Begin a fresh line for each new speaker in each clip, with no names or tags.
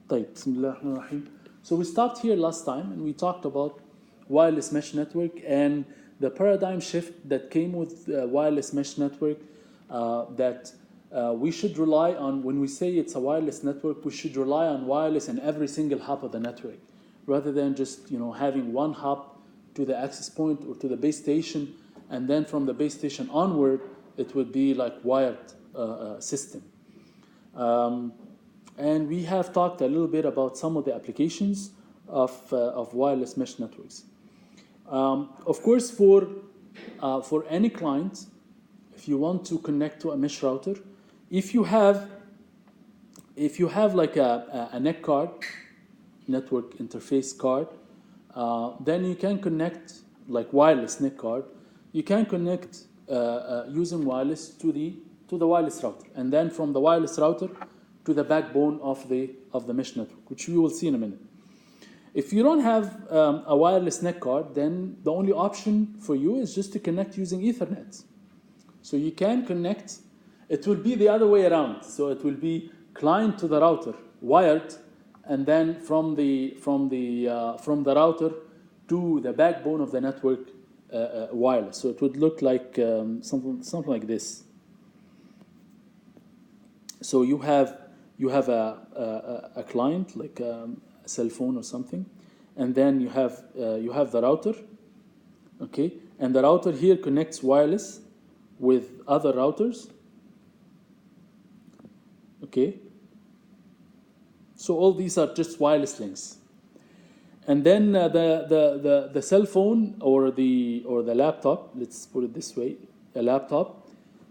طيب, بسم الله الرحمن الرحيم. So we stopped here last time and we talked about wireless mesh network and the paradigm shift that came with wireless mesh network, that we should rely on, when we say it's a wireless network, we should rely on wireless in every single hop of the network, rather than just having one hop to the access point or to the base station, and then from the base station onward, it would be like wired system. And we have talked a little bit about some of the applications of wireless mesh networks. Of course, for any client, if you want to connect to a mesh router, if you have like a NEC card, network interface card, then you can connect, like wireless NIC card, you can connect using wireless to the wireless router, and then from the wireless router to the backbone of the mesh network, which we will see in a minute. If you don't have a wireless NIC card, then the only option for you is just to connect using Ethernet. So you can connect. It will be the other way around. So it will be client to the router, wired, and then from the router to the backbone of the network, wireless. So it would look like something like this. So you have a client, like a cell phone or something, and then you have the router, okay, and the router here connects wireless with other routers, okay. So all these are just wireless links, and then the cell phone or the laptop, let's put it this way, a laptop,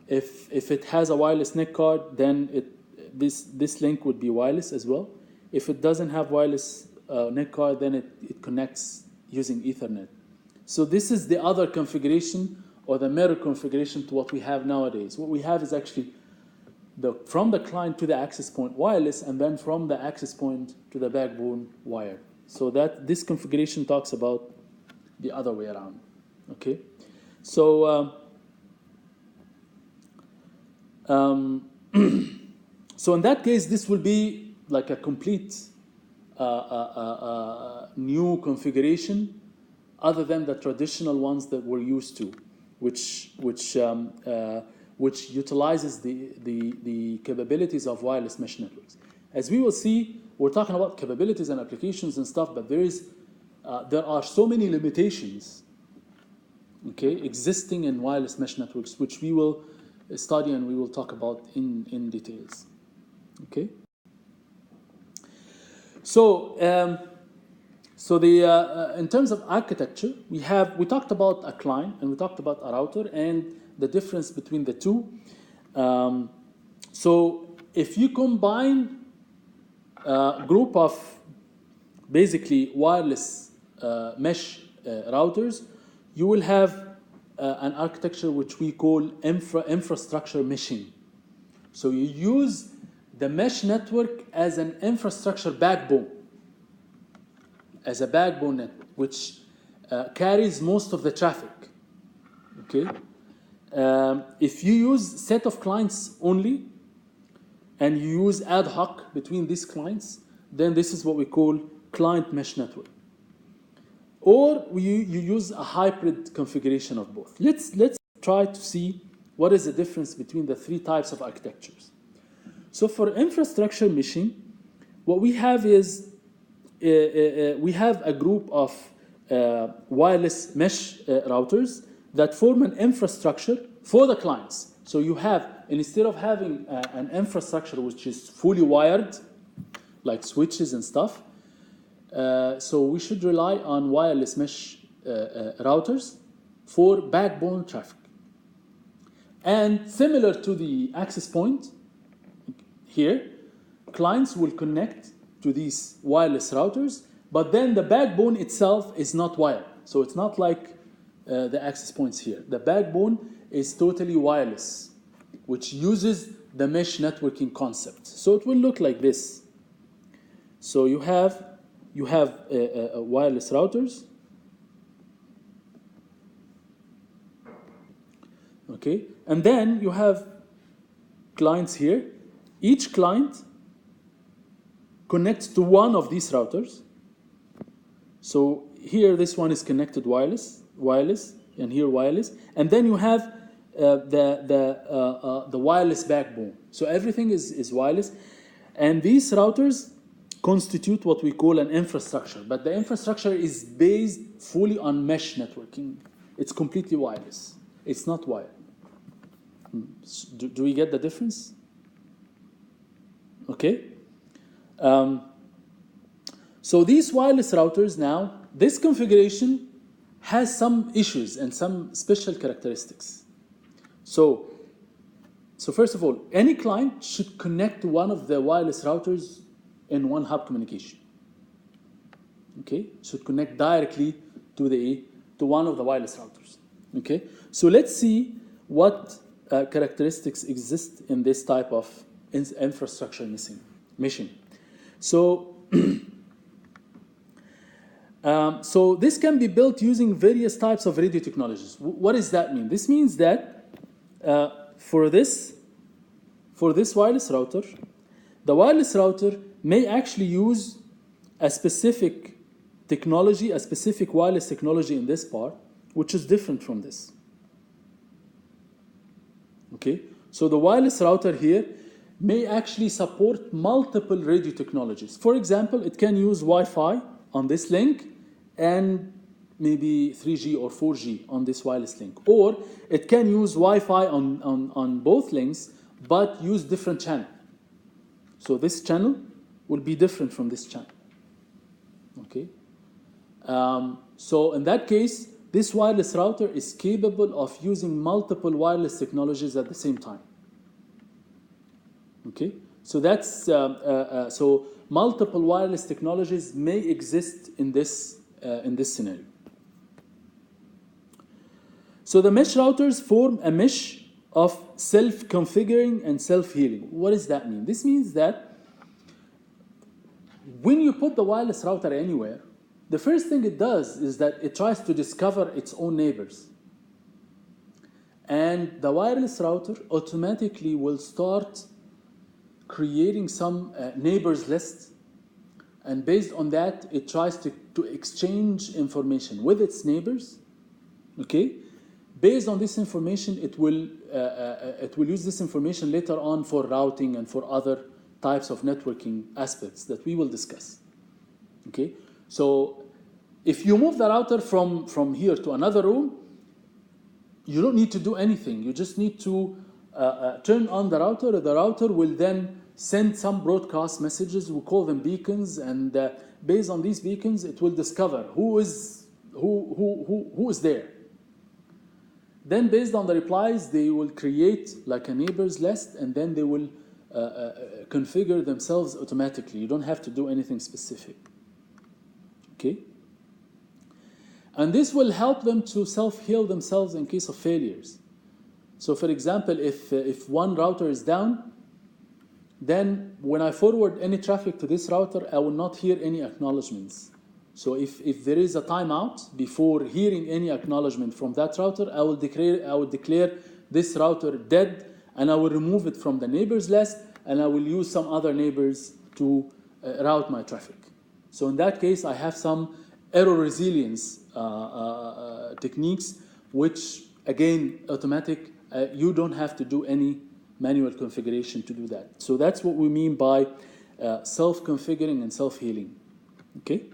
if it has a wireless NIC card, then this link would be wireless as well. If it doesn't have wireless NIC card, then it connects using Ethernet. So this is the other configuration, or the mirror configuration to what we have nowadays. What we have is actually from the client to the access point wireless, and then from the access point to the backbone wired. So that this configuration talks about the other way around. Okay, so so in that case, this will be like a complete new configuration, other than the traditional ones that we're used to, which utilizes the capabilities of wireless mesh networks. As we will see, we're talking about capabilities and applications and stuff, but there are so many limitations, okay, existing in wireless mesh networks, which we will study and we will talk about in details. Okay. So in terms of architecture, we talked about a client and we talked about a router and the difference between the two. So if you combine a group of basically wireless mesh routers, you will have an architecture which we call infrastructure meshing. So you use the mesh network as an infrastructure backbone, as a backbone network, which carries most of the traffic. Okay. If you use set of clients only, and you use ad hoc between these clients, then this is what we call client mesh network. Or you use a hybrid configuration of both. Let's try to see what is the difference between the three types of architectures. So for infrastructure meshing, what we have is we have a group of wireless mesh routers that form an infrastructure for the clients. So you have, instead of having an infrastructure which is fully wired, like switches and stuff, so we should rely on wireless mesh routers for backbone traffic. And similar to the access point here, clients will connect to these wireless routers, but then the backbone itself is not wired. So it's not like the access points here. The backbone is totally wireless, which uses the mesh networking concept. So it will look like this. So you have wireless routers, okay, and then you have clients here. Each client connects to one of these routers. So here, this one is connected wireless, and here wireless, and then you have the wireless backbone. So everything is wireless, and these routers constitute what we call an infrastructure. But the infrastructure is based fully on mesh networking. It's completely wireless. It's not wired. Do we get the difference? Okay. So these wireless routers now, this configuration has some issues and some special characteristics. So first of all, any client should connect to one of the wireless routers in one hub communication. Okay, should connect directly to one of the wireless routers. Okay, so let's see what characteristics exist in this type of infrastructure meshing. So. So this can be built using various types of radio technologies. What does that mean? This means that for this wireless router, the wireless router may actually use a specific technology, a specific wireless technology in this part, which is different from this. Okay, so the wireless router here may actually support multiple radio technologies. For example, it can use Wi-Fi on this link, and maybe 3G or 4G on this wireless link. Or it can use Wi-Fi on both links, but use different channel. So this channel will be different from this channel. Okay. So in that case, this wireless router is capable of using multiple wireless technologies at the same time. Okay. So that's so multiple wireless technologies may exist in this scenario. So the mesh routers form a mesh of self-configuring and self-healing. What does that mean? This means that when you put the wireless router anywhere, the first thing it does is that it tries to discover its own neighbors. And the wireless router automatically will start creating some neighbors list. And based on that, it tries to exchange information with its neighbors. Okay? Based on this information, it will use this information later on for routing and for other types of networking aspects that we will discuss. Okay? So if you move the router from here to another room, you don't need to do anything. You just need to turn on the router. The router will then send some broadcast messages. We call them beacons, and based on these beacons, it will discover who is there. Then, based on the replies, they will create like a neighbors list, and then they will configure themselves automatically. You don't have to do anything specific. Okay? And this will help them to self-heal themselves in case of failures. So, for example, if one router is down, then when I forward any traffic to this router, I will not hear any acknowledgements. So if there is a timeout before hearing any acknowledgement from that router, I will declare this router dead, and I will remove it from the neighbors list, and I will use some other neighbors to route my traffic. So in that case, I have some error resilience techniques, which again, automatic. You don't have to do any manual configuration to do that. So that's what we mean by self-configuring and self-healing. Okay.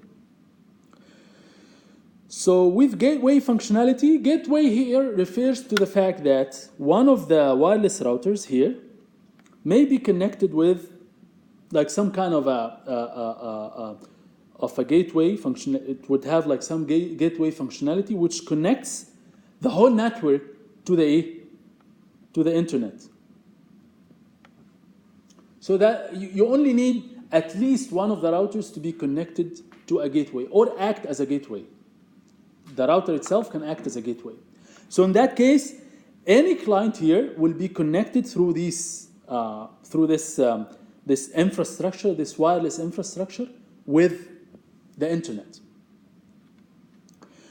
So with gateway functionality, gateway here refers to the fact that one of the wireless routers here may be connected with like some kind of a gateway function. It would have like some gateway functionality which connects the whole network to the internet. So that you only need at least one of the routers to be connected to a gateway or act as a gateway. The router itself can act as a gateway. So in that case, any client here will be connected through this infrastructure, this wireless infrastructure, with the internet.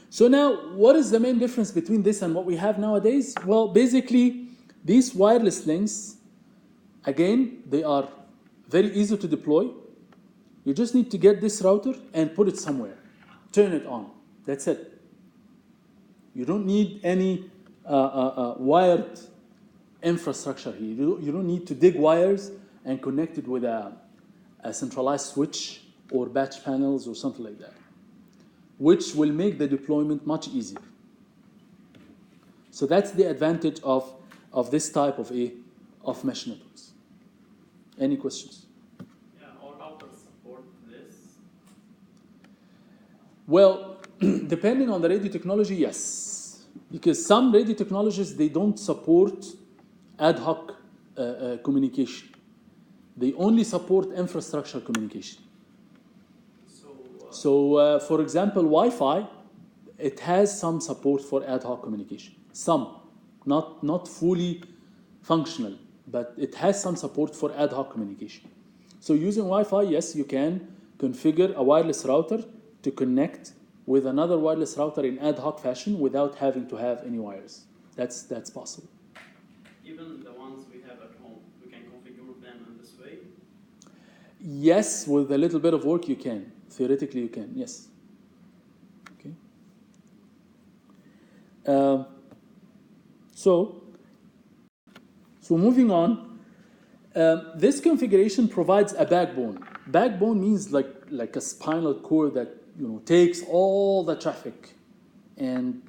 So now, what is the main difference between this and what we have nowadays? Well, basically, these wireless links, again, they are very easy to deploy. You just need to get this router and put it somewhere. Turn it on. That's it. You don't need any wired infrastructure here. You don't need to dig wires and connect it with a centralized switch or batch panels or something like that, which will make the deployment much easier. So that's the advantage of this type of mesh networks. Any questions?
Yeah, all routers support this?
Well, depending on the radio technology, yes. Because some radio technologies, they don't support ad hoc communication. They only support infrastructure communication. So for example, Wi-Fi, it has some support for ad hoc communication. Some, not fully functional, but it has some support for ad hoc communication. So using Wi-Fi, yes, you can configure a wireless router to connect with another wireless router in ad hoc fashion without having to have any wires. That's possible.
Even the ones we have at home, we can configure them in this way?
Yes, with a little bit of work you can. Theoretically you can, yes. Okay. So moving on, this configuration provides a backbone. Backbone means like a spinal cord that takes all the traffic and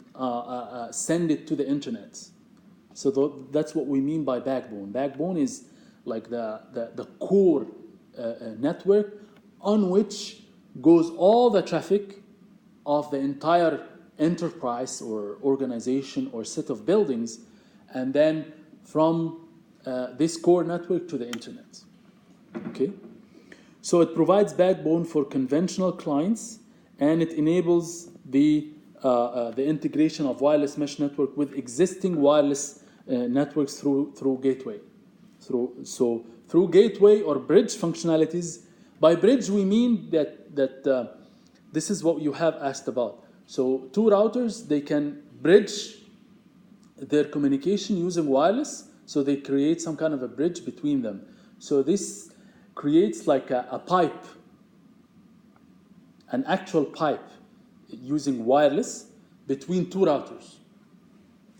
send it to the internet. So that's what we mean by backbone. Backbone is like the core network on which goes all the traffic of the entire enterprise or organization or set of buildings, and then from this core network to the internet. Okay? So it provides backbone for conventional clients, and it enables the integration of wireless mesh network with existing wireless networks through gateway. Through gateway or bridge functionalities. By bridge, we mean that this is what you have asked about. So two routers, they can bridge their communication using wireless, so they create some kind of a bridge between them. So this creates like a pipe, an actual pipe using wireless between two routers.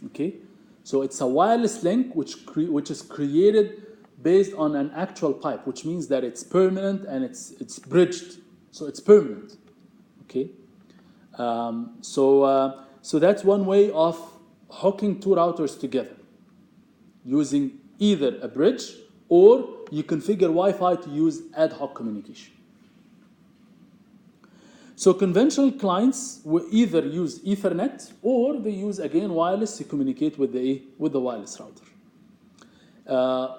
Okay? So it's a wireless link which is created based on an actual pipe, which means that it's permanent and it's bridged. So it's permanent. Okay? So that's one way of hooking two routers together using either a bridge, or you configure Wi-Fi to use ad hoc communication. So conventional clients will either use Ethernet, or they use again wireless to communicate with the wireless router.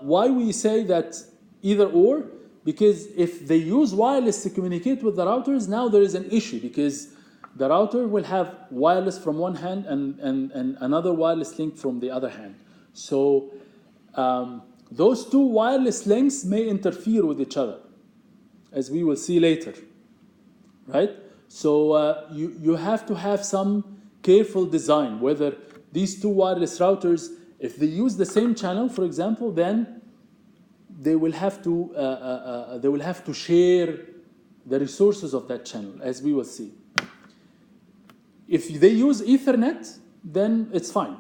Why we say that either or? Because if they use wireless to communicate with the routers, now there is an issue, because the router will have wireless from one hand and another wireless link from the other hand. So those two wireless links may interfere with each other, as we will see later, right? So you have to have some careful design, whether these two wireless routers, if they use the same channel, for example, then they will have to share the resources of that channel, as we will see. If they use Ethernet, then it's fine.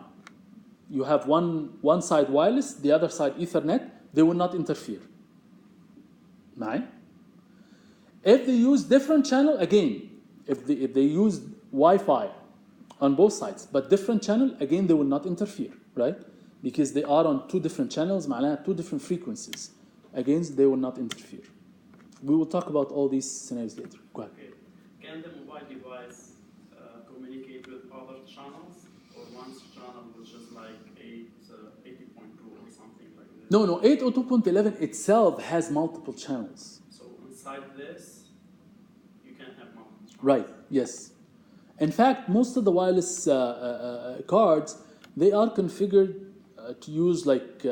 You have one side wireless, the other side Ethernet, they will not interfere. Right? If they use different channel, again, if they use Wi-Fi on both sides, but different channel, again, they will not interfere, right? Because they are on two different channels, معناها two different frequencies. Again, they will not interfere. We will talk about all these scenarios later. Go ahead.
Okay. Can the mobile device communicate with other channels, or one channel which is like 80.2 or something like this?
No, 802.11 itself has multiple channels.
So inside this, you can have multiple channels.
Right, yes. In fact, most of the wireless cards, they are configured to use like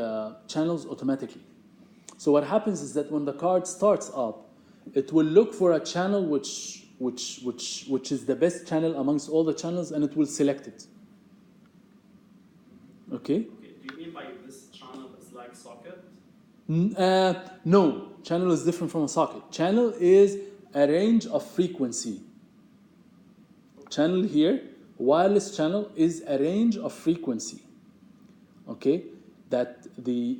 channels automatically. So what happens is that when the card starts up, it will look for a channel which is the best channel amongst all the channels, and it will select it. Okay?
Okay. Do you mean by this channel is like socket?
No, channel is different from a socket. Channel is a range of frequency. Channel here, wireless channel, is a range of frequency. Okay, that the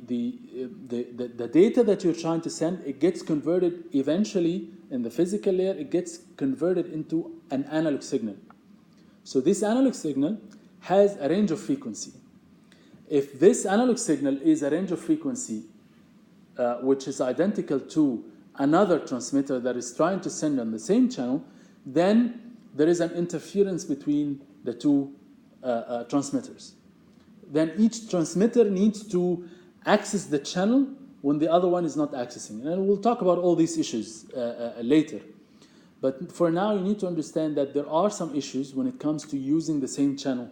data that you're trying to send, it gets converted eventually in the physical layer, it gets converted into an analog signal. So this analog signal has a range of frequency. If this analog signal is a range of frequency which is identical to another transmitter that is trying to send on the same channel, then there is an interference between the two transmitters. Then each transmitter needs to access the channel when the other one is not accessing. And we'll talk about all these issues later. But for now, you need to understand that there are some issues when it comes to using the same channel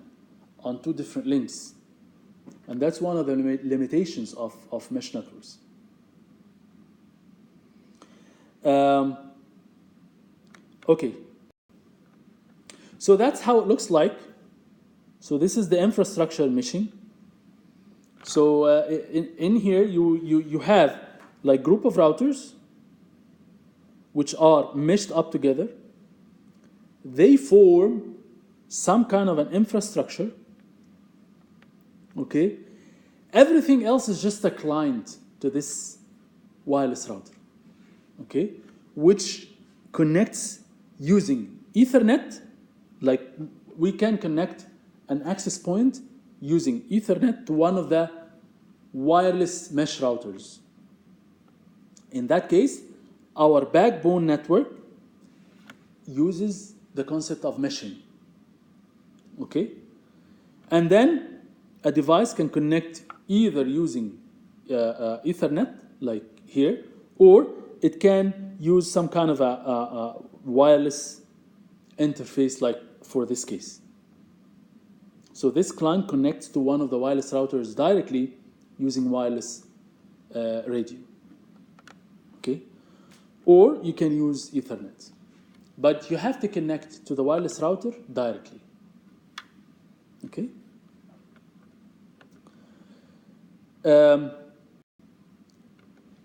on two different links. And that's one of the limitations of mesh networks. Okay. So that's how it looks like. So this is the infrastructure meshing. So in here, you have like group of routers which are meshed up together. They form some kind of an infrastructure. Okay? Everything else is just a client to this wireless router. Okay? Which connects using Ethernet. Like we can connect an access point using Ethernet to one of the wireless mesh routers. In that case, our backbone network uses the concept of meshing. Okay? And then a device can connect either using Ethernet, like here, or it can use some kind of a wireless interface, like for this case. So this client connects to one of the wireless routers directly using wireless radio. Okay? Or you can use Ethernet. But you have to connect to the wireless router directly. Okay?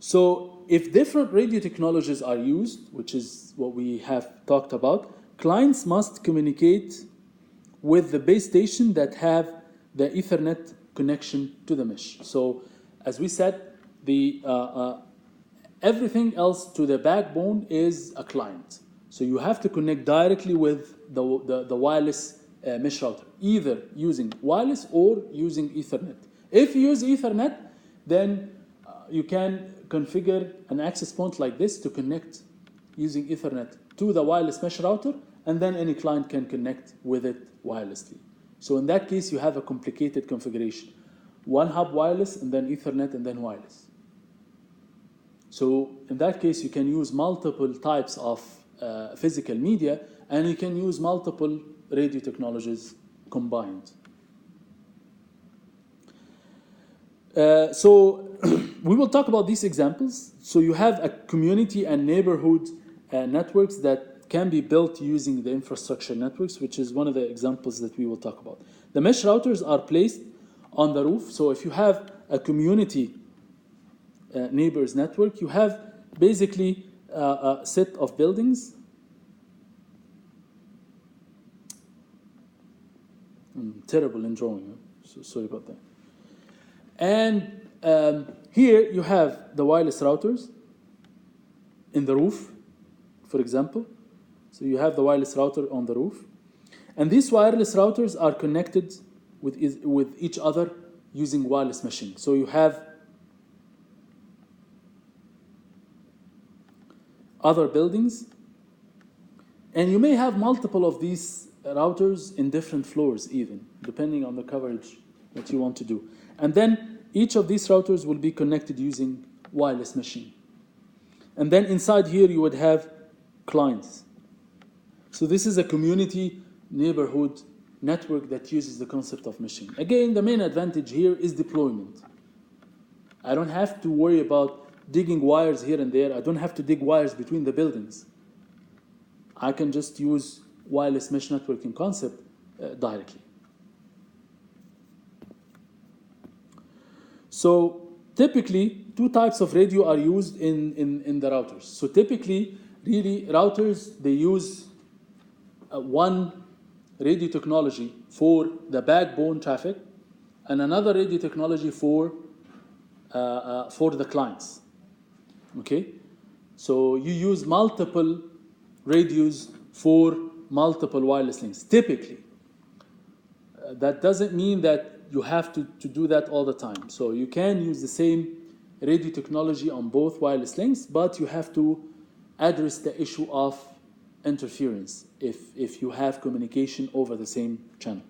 So if different radio technologies are used, which is what we have talked about, clients must communicate with the base station that have the Ethernet connection to the mesh. So as we said, the everything else to the backbone is a client. So you have to connect directly with the wireless mesh router, either using wireless or using Ethernet. If you use Ethernet, then you can configure an access point like this to connect using Ethernet to the wireless mesh router, and then any client can connect with it wirelessly. So in that case, you have a complicated configuration. One hub wireless, and then Ethernet, and then wireless. So in that case, you can use multiple types of physical media, and you can use multiple radio technologies combined. So we will talk about these examples. So you have a community and neighborhood networks that can be built using the infrastructure networks, which is one of the examples that we will talk about. The mesh routers are placed on the roof. So if you have a community neighbors network, you have basically a set of buildings. I'm terrible in drawing, so sorry about that. And here you have the wireless routers in the roof, for example. So you have the wireless router on the roof. And these wireless routers are connected with each other using wireless meshing. So you have other buildings, and you may have multiple of these routers in different floors even, depending on the coverage that you want to do. And then each of these routers will be connected using wireless meshing. And then inside here you would have clients. So this is a community neighborhood network that uses the concept of meshing. Again, the main advantage here is deployment. I don't have to worry about digging wires here and there. I don't have to dig wires between the buildings. I can just use wireless mesh networking concept directly. So typically, two types of radio are used in the routers. So typically, really routers, they use one radio technology for the backbone traffic and another radio technology for the clients. Okay, so you use multiple radios for multiple wireless links. Typically, that doesn't mean that you have to do that all the time. So you can use the same radio technology on both wireless links, but you have to address the issue of interference if you have communication over the same channel.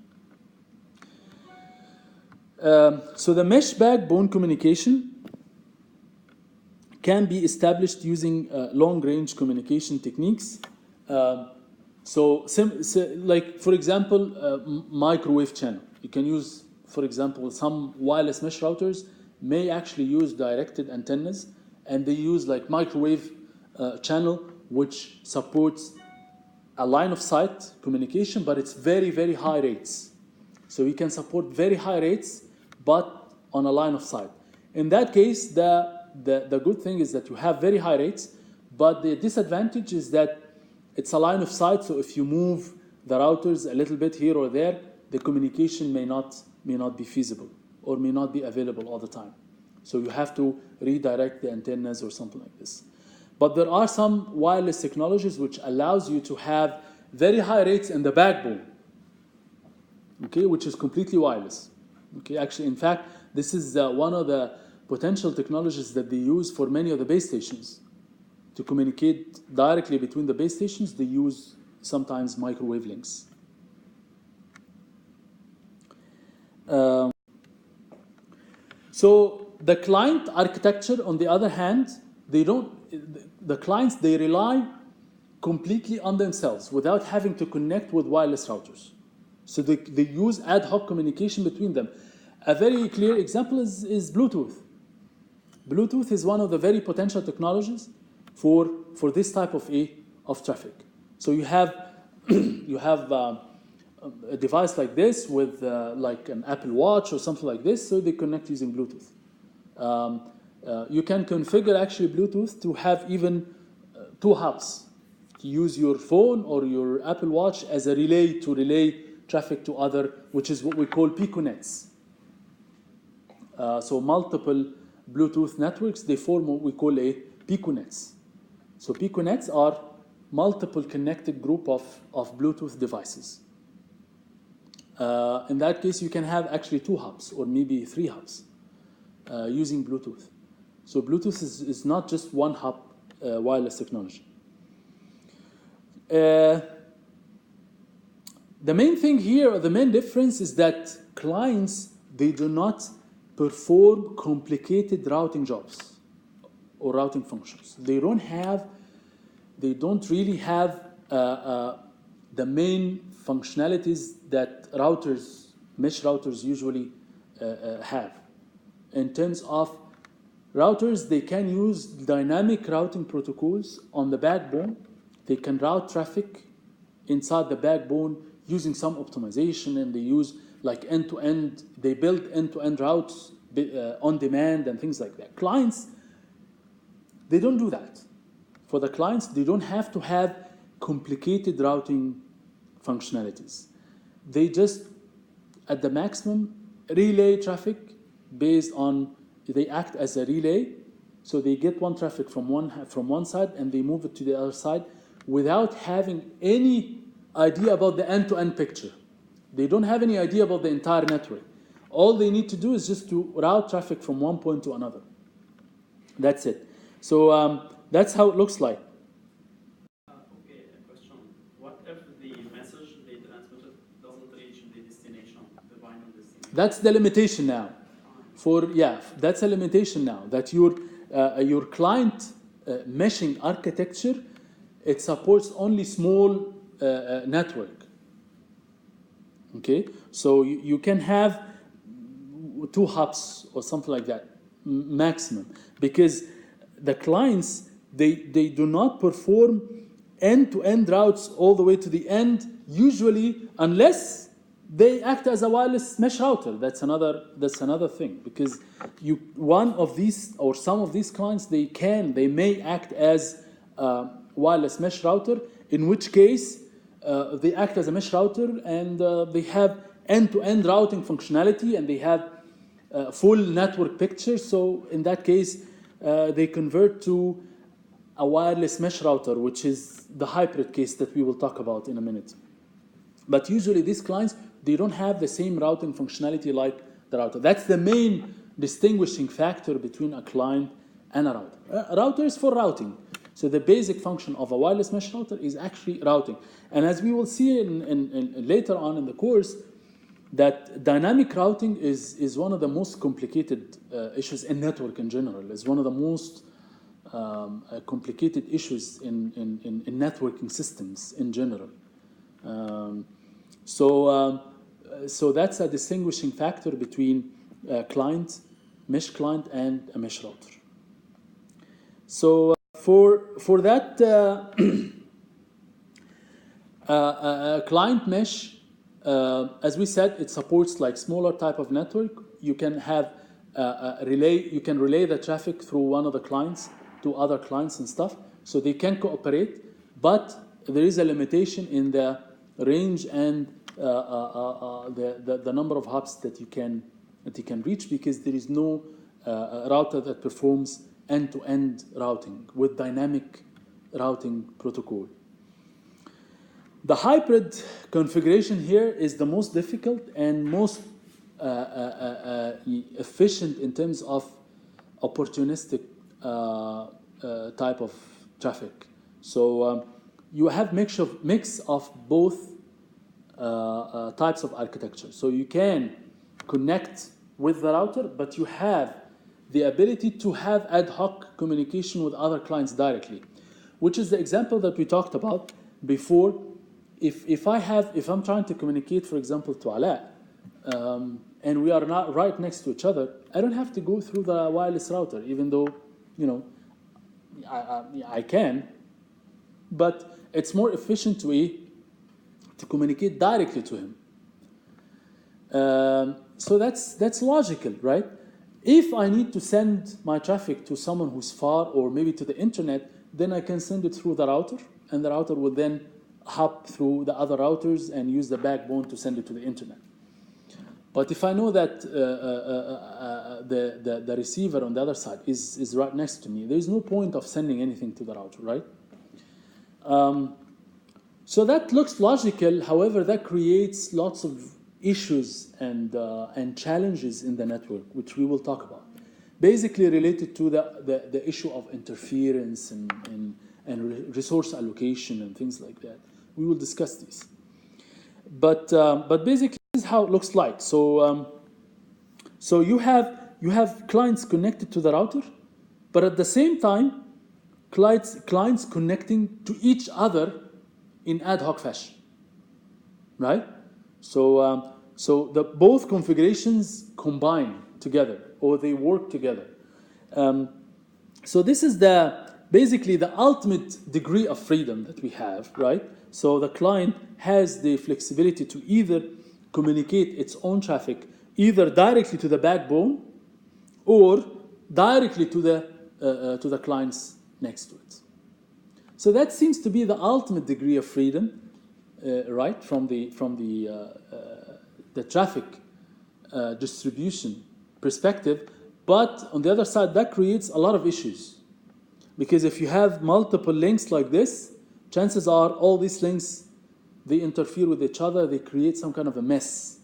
So the mesh backbone communication can be established using long-range communication techniques. Like for example, microwave channel. You can use, for example, some wireless mesh routers may actually use directed antennas, and they use like microwave channel, which supports a line of sight communication, but it's very, very high rates. So you can support very high rates, but on a line of sight. In that case, the good thing is that you have very high rates, but the disadvantage is that it's a line of sight, so if you move the routers a little bit here or there, the communication may not be feasible or may not be available all the time. So you have to redirect the antennas or something like this. But there are some wireless technologies which allows you to have very high rates in the backbone, okay, which is completely wireless. Okay, actually, in fact, this is one of the potential technologies that they use for many of the base stations. To communicate directly between the base stations, they use sometimes microwave links. So the client architecture, on the other hand, the clients, they rely completely on themselves without having to connect with wireless routers. So they use ad hoc communication between them. A very clear example is Bluetooth. Bluetooth is one of the very potential technologies for this type of traffic. So you have a device like this with like an Apple Watch or something like this, so they connect using Bluetooth. You can configure actually Bluetooth to have even two hubs, to use your phone or your Apple Watch as a relay to relay traffic to other, which is what we call piconets. So multiple Bluetooth networks, they form what we call a piconets. So piconets are multiple connected group of Bluetooth devices. In that case, you can have actually two hubs or maybe three hubs using Bluetooth. So Bluetooth is not just one hub wireless technology. The main thing here, or the main difference, is that clients, they do not perform complicated routing jobs or routing functions. They don't really have the main functionalities that mesh routers usually have. In terms of routers, they can use dynamic routing protocols on the backbone. They can route traffic inside the backbone using some optimization, and they use like end-to-end, they build end-to-end routes on demand and things like that. Clients, they don't do that. For the clients, they don't have to have complicated routing functionalities. They just, at the maximum, relay traffic based on, they act as a relay, so they get one traffic from one side and they move it to the other side without having any idea about the end-to-end picture. They don't have any idea about the entire network. All they need to do is just to route traffic from one point to another. That's it. So that's how it looks like.
Okay, a question. What if the message they transmitted doesn't reach the destination, the final destination?
That's the limitation now. That's a limitation now. That your client meshing architecture, it supports only small network. Okay, so you can have two hubs or something like that maximum, because the clients, they do not perform end-to-end routes all the way to the end usually, unless they act as a wireless mesh router. That's another thing, because one of these or some of these clients, they may act as wireless mesh router, in which case they act as a mesh router and they have end-to-end routing functionality and they have full network picture. So in that case, they convert to a wireless mesh router, which is the hybrid case that we will talk about in a minute. But usually these clients, they don't have the same routing functionality like the router. That's the main distinguishing factor between a client and a router. A router is for routing. So the basic function of a wireless mesh router is actually routing. And as we will see later on in the course, that dynamic routing is one of the most complicated issues in network in general. It's one of the most complicated issues in networking systems in general. So that's a distinguishing factor between mesh client and a mesh router. So for that client mesh, as we said, it supports like smaller type of network. You can have you can relay the traffic through one of the clients to other clients and stuff, so they can cooperate, but there is a limitation in the range and the number of hops that you can reach, because there is no router that performs end-to-end routing with dynamic routing protocol. The hybrid configuration here is the most difficult and most efficient in terms of opportunistic type of traffic. So you have mix of both types of architecture. So you can connect with the router, but you have the ability to have ad hoc communication with other clients directly, which is the example that we talked about before. If I'm trying to communicate, for example, to Ala, and we are not right next to each other, I don't have to go through the wireless router, even though, you know, I can, but it's more efficient way to communicate directly to him. So that's logical, right? If I need to send my traffic to someone who's far or maybe to the internet, then I can send it through the router, and the router will then hop through the other routers and use the backbone to send it to the internet. But if I know that the receiver on the other side is right next to me, there is no point of sending anything to the router, right? So that looks logical. However, that creates lots of issues and challenges in the network, which we will talk about. Basically related to the issue of interference and resource allocation and things like that. We will discuss these. But basically, this is how it looks like. So you have clients connected to the router, but at the same time, clients connecting to each other in ad hoc fashion, right? So the both configurations combine together, or they work together. So this is basically the ultimate degree of freedom that we have, right? So the client has the flexibility to either communicate its own traffic either directly to the backbone or directly to the clients next to it. So that seems to be the ultimate degree of freedom, right? From the traffic distribution perspective. But on the other side, that creates a lot of issues, because if you have multiple links like this, chances are all these links, they interfere with each other, they create some kind of a mess,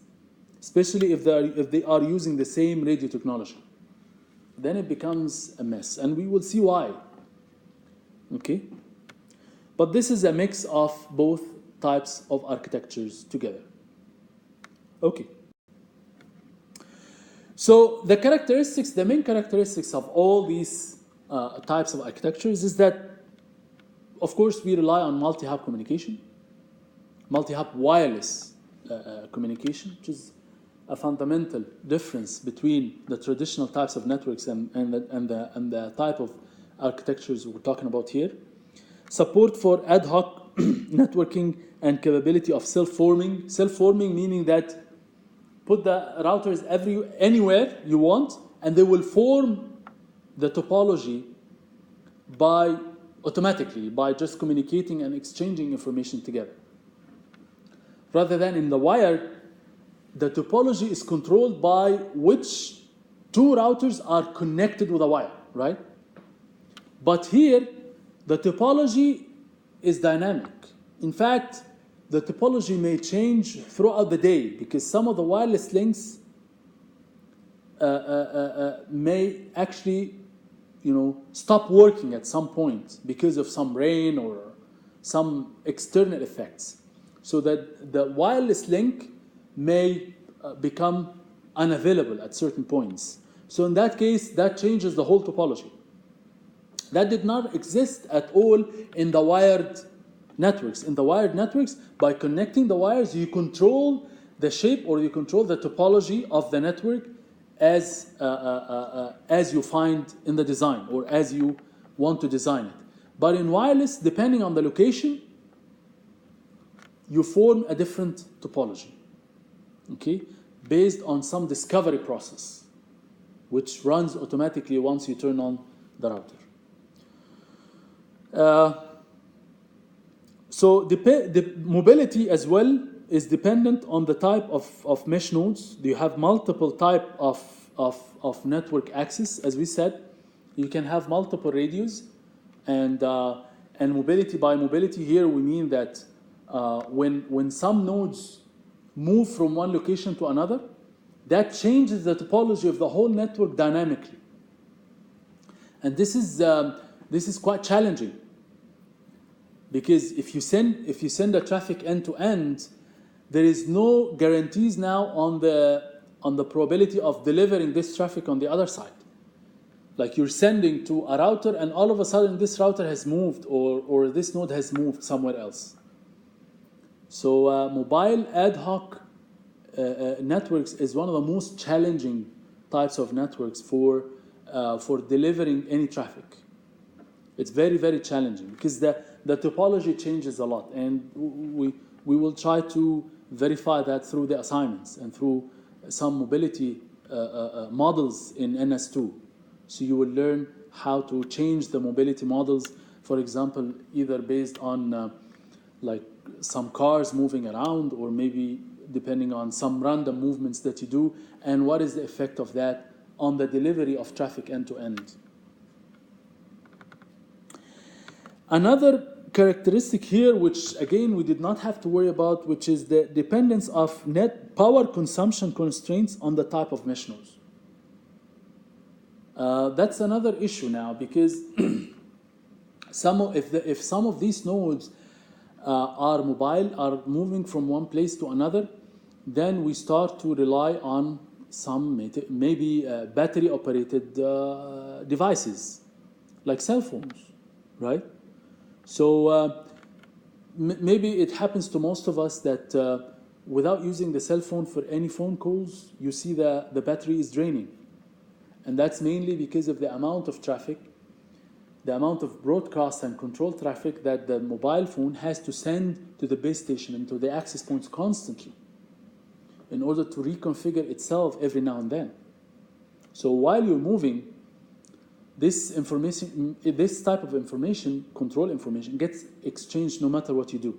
especially if they are using the same radio technology. Then it becomes a mess, and we will see why. Okay? But this is a mix of both types of architectures together. Okay. So the main characteristics of all these types of architectures is that, of course, we rely on multi-hop communication, multi-hop wireless communication, which is a fundamental difference between the traditional types of networks and the type of architectures we're talking about here. Support for ad hoc networking and capability of self-forming. Self-forming meaning that put the routers anywhere you want, and they will form the topology by automatically by just communicating and exchanging information together. Rather than in the wired, the topology is controlled by which two routers are connected with a wire, right? But here, the topology is dynamic. In fact, the topology may change throughout the day because some of the wireless links may actually, stop working at some point because of some rain or some external effects. So that the wireless link may become unavailable at certain points. So in that case, that changes the whole topology. That did not exist at all in the wired networks. In the wired networks, by connecting the wires, you control the shape or you control the topology of the network as you find in the design or as you want to design it. But in wireless, depending on the location, you form a different topology, okay, based on some discovery process, which runs automatically once you turn on the router. So the mobility as well is dependent on the type of mesh nodes. You have multiple type of network access, as we said. You can have multiple radios, and mobility. By mobility here, we mean that when some nodes move from one location to another, that changes the topology of the whole network dynamically. And this is quite challenging, because if you send the traffic end to end, there is no guarantees now on the probability of delivering this traffic on the other side. Like you're sending to a router and all of a sudden this router has moved or this node has moved somewhere else. So mobile ad hoc networks is one of the most challenging types of networks for delivering any traffic. It's very, very challenging because the topology changes a lot, and we will try to verify that through the assignments and through some mobility models in NS2. So you will learn how to change the mobility models, for example, either based on like some cars moving around, or maybe depending on some random movements that you do, and what is the effect of that on the delivery of traffic end to end. Another characteristic here, which again we did not have to worry about, which is the dependence of net power consumption constraints on the type of mesh nodes. That's another issue now, because if some of these nodes are mobile, are moving from one place to another, then we start to rely on some maybe battery-operated devices, like cell phones, right? So maybe it happens to most of us that without using the cell phone for any phone calls, you see the battery is draining. And that's mainly because of the amount of traffic, the amount of broadcast and control traffic that the mobile phone has to send to the base station and to the access points constantly in order to reconfigure itself every now and then. So while you're moving, this information, this type of information, control information, gets exchanged no matter what you do.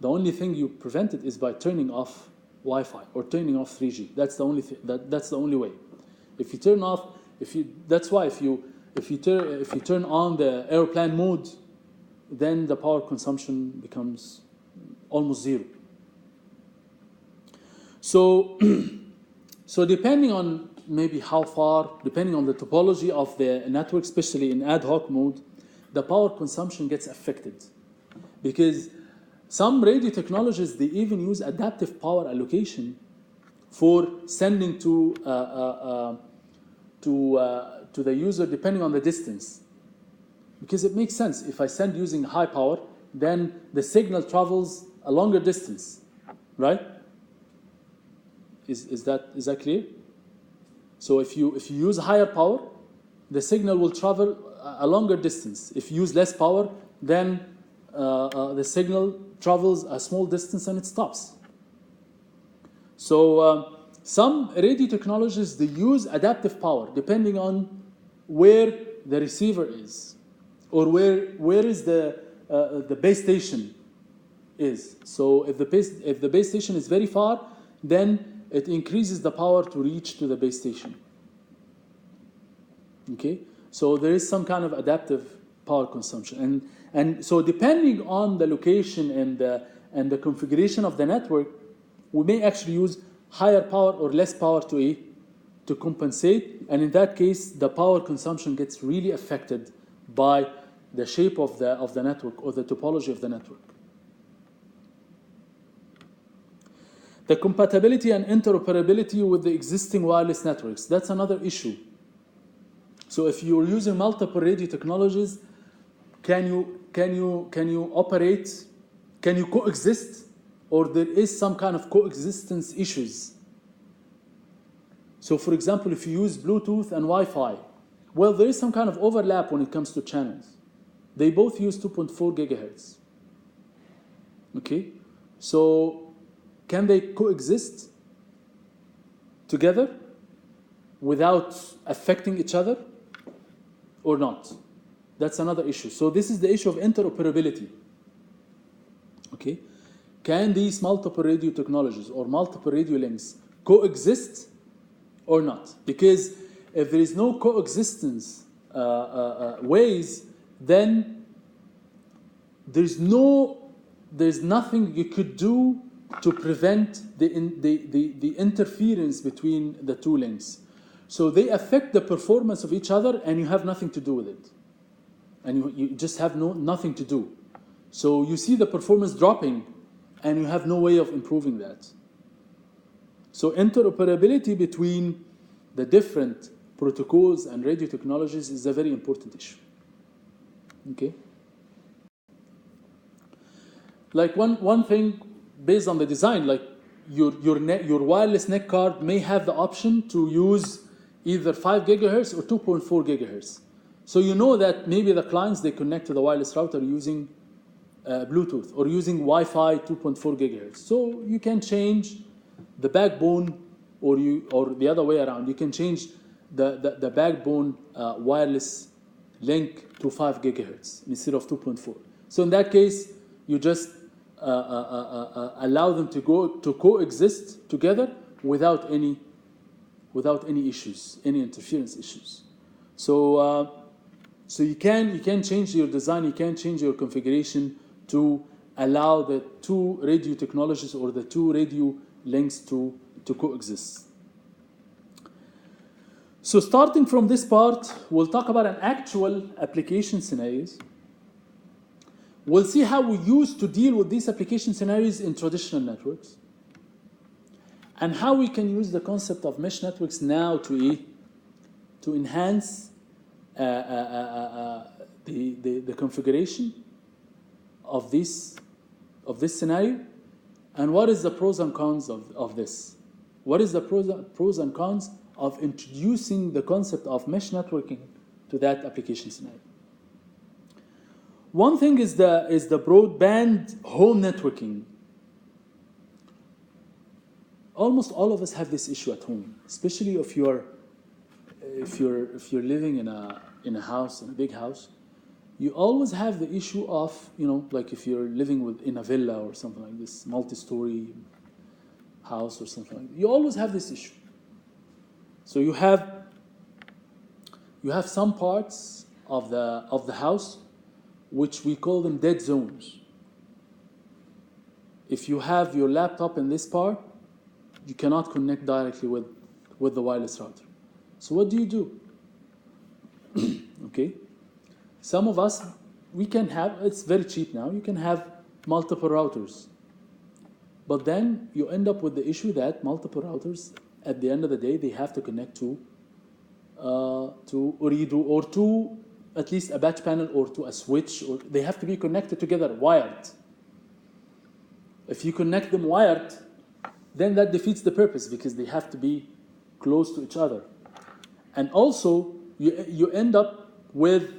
The only thing you prevent it is by turning off Wi-Fi or turning off 3G. That's the only that's the only way. If you turn off, that's why if you turn on the airplane mode, then the power consumption becomes almost zero. So depending on maybe how far, depending on the topology of the network, especially in ad hoc mode, the power consumption gets affected. Because some radio technologies, they even use adaptive power allocation for sending to the user depending on the distance. Because it makes sense. If I send using high power, then the signal travels a longer distance, right? Is that clear? So if you use higher power, the signal will travel a longer distance. If you use less power, then the signal travels a small distance and it stops. So some radio technologies, they use adaptive power depending on where the receiver is. or where is the base station is. So if the base station is very far, then it increases the power to reach to the base station. Okay, so there is some kind of adaptive power consumption, and so depending on the location and the configuration of the network, we may actually use higher power or less power to compensate, and in that case, the power consumption gets really affected by the shape of the network or the topology of the network. The compatibility and interoperability with the existing wireless networks, that's another issue. So if you're using multiple radio technologies, can you operate, can you coexist, or there is some kind of coexistence issues? So for example, if you use Bluetooth and Wi-Fi, well, there is some kind of overlap when it comes to channels. They both use 2.4 gigahertz. Okay, so can they coexist together without affecting each other or not? That's another issue. So this is the issue of interoperability. Okay, can these multiple radio technologies or multiple radio links coexist or not? Because if there is no coexistence ways, then there's nothing you could do to prevent the interference between the two links. So they affect the performance of each other, and you have nothing to do with it. And you just have nothing to do. So you see the performance dropping, and you have no way of improving that. So interoperability between the different protocols and radio technologies is a very important issue. Okay? Like one thing based on the design, like your wireless NIC card may have the option to use either 5 gigahertz or 2.4 gigahertz. So you know that maybe the clients, they connect to the wireless router using Bluetooth or using Wi-Fi 2.4 gigahertz. So you can change the backbone, or the other way around. You can change the backbone wireless link to 5 gigahertz instead of 2.4. So in that case, you just allow them to coexist together without any issues, any interference issues. So you can change your design, you can change your configuration to allow the two radio technologies or the two radio links to coexist. So starting from this part, we'll talk about an actual application scenarios. We'll see how we used to deal with these application scenarios in traditional networks, and how we can use the concept of mesh networks now to enhance the configuration of this scenario, and what is the pros and cons of this? What is the pros and cons of introducing the concept of mesh networking to that application scenario? One thing is the broadband home networking. Almost all of us have this issue at home, especially if you're living in a house, in a big house. You always have the issue of, like if you're living in a villa or something like this, multi-story house or something like that. You always have this issue. So you have some parts of the house which we call them dead zones. If you have your laptop in this part, you cannot connect directly with the wireless router. So what do? Okay. Some of us, we can have, it's very cheap now, you can have multiple routers. But then you end up with the issue that multiple routers, at the end of the day, they have to connect to Ooredoo, or to at least a batch panel, or to a switch, or they have to be connected together, wired. If you connect them wired, then that defeats the purpose, because they have to be close to each other. And also, you end up with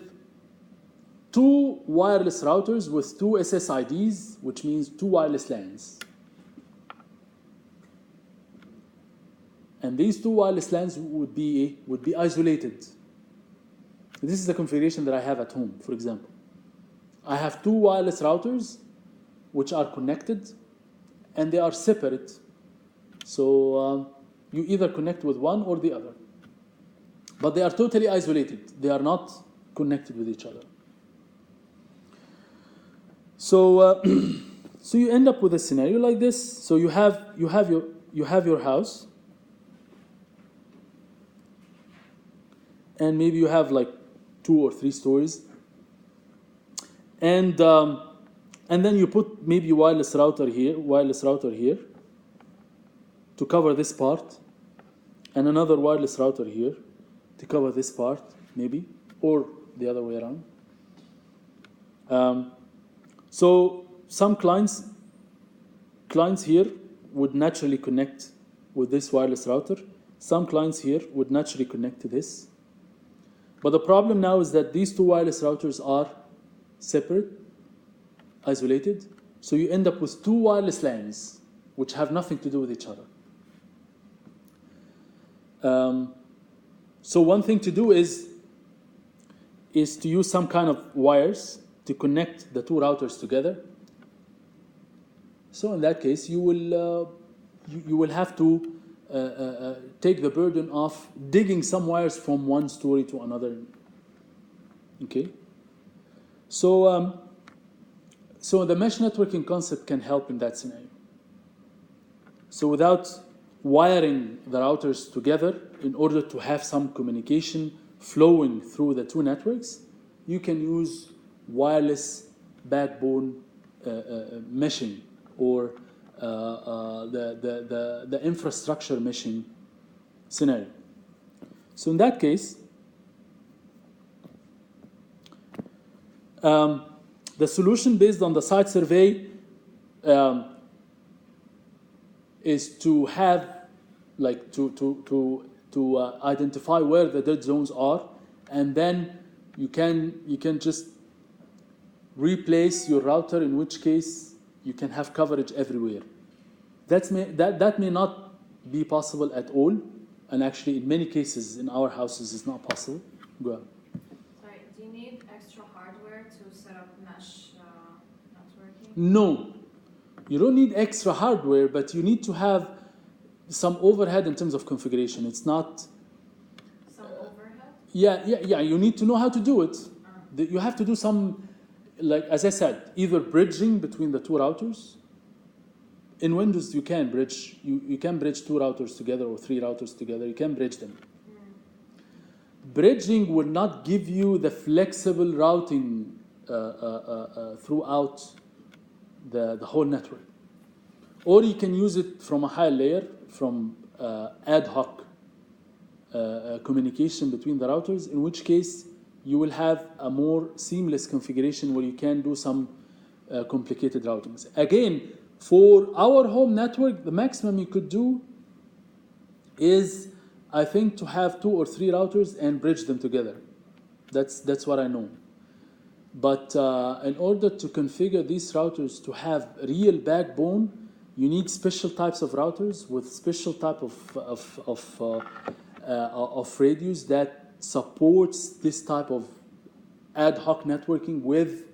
two wireless routers with two SSIDs, which means two wireless LANs. And these two wireless LANs would be isolated. This is the configuration that I have at home, for example. I have two wireless routers which are connected and they are separate. So you either connect with one or the other. But they are totally isolated. They are not connected with each other. So so you end up with a scenario like this. So you have your house, and maybe you have like 2 or 3 stories, and then you put maybe wireless router here to cover this part, and another wireless router here to cover this part, maybe, or the other way around. So some clients here would naturally connect with this wireless router. Some clients here would naturally connect to this. But the problem now is that these 2 wireless routers are separate, isolated. So you end up with 2 wireless LANs, which have nothing to do with each other. So one thing to do is to use some kind of wires to connect the 2 routers together. So in that case, you will have to take the burden of digging some wires from one story to another. Okay. So the mesh networking concept can help in that scenario. So without wiring the routers together in order to have some communication flowing through the 2 networks, you can use wireless backbone meshing, or the infrastructure meshing scenario. So in that case, the solution based on the site survey is to have, like, to identify where the dead zones are, and then you can just replace your router, in which case you can have coverage everywhere. That may not be possible at all, and actually in many cases in our houses it's not possible. Go ahead.
Sorry, do you need extra hardware to set up mesh networking?
No, you don't need extra hardware, but you need to have some overhead in terms of configuration. It's not...
Some overhead?
Yeah, you need to know how to do it. You have to do some, like, as I said, either bridging between the 2 routers. In Windows, you can bridge. You can bridge 2 routers together or 3 routers together. You can bridge them. Bridging will not give you the flexible routing throughout the whole network. Or you can use it from a higher layer, from ad hoc communication between the routers, in which case you will have a more seamless configuration where you can do some complicated routings. Again, for our home network, the maximum you could do is, I think, to have 2 or 3 routers and bridge them together. That's what I know. But in order to configure these routers to have real backbone, you need special types of routers with special type of radios that supports this type of ad hoc networking with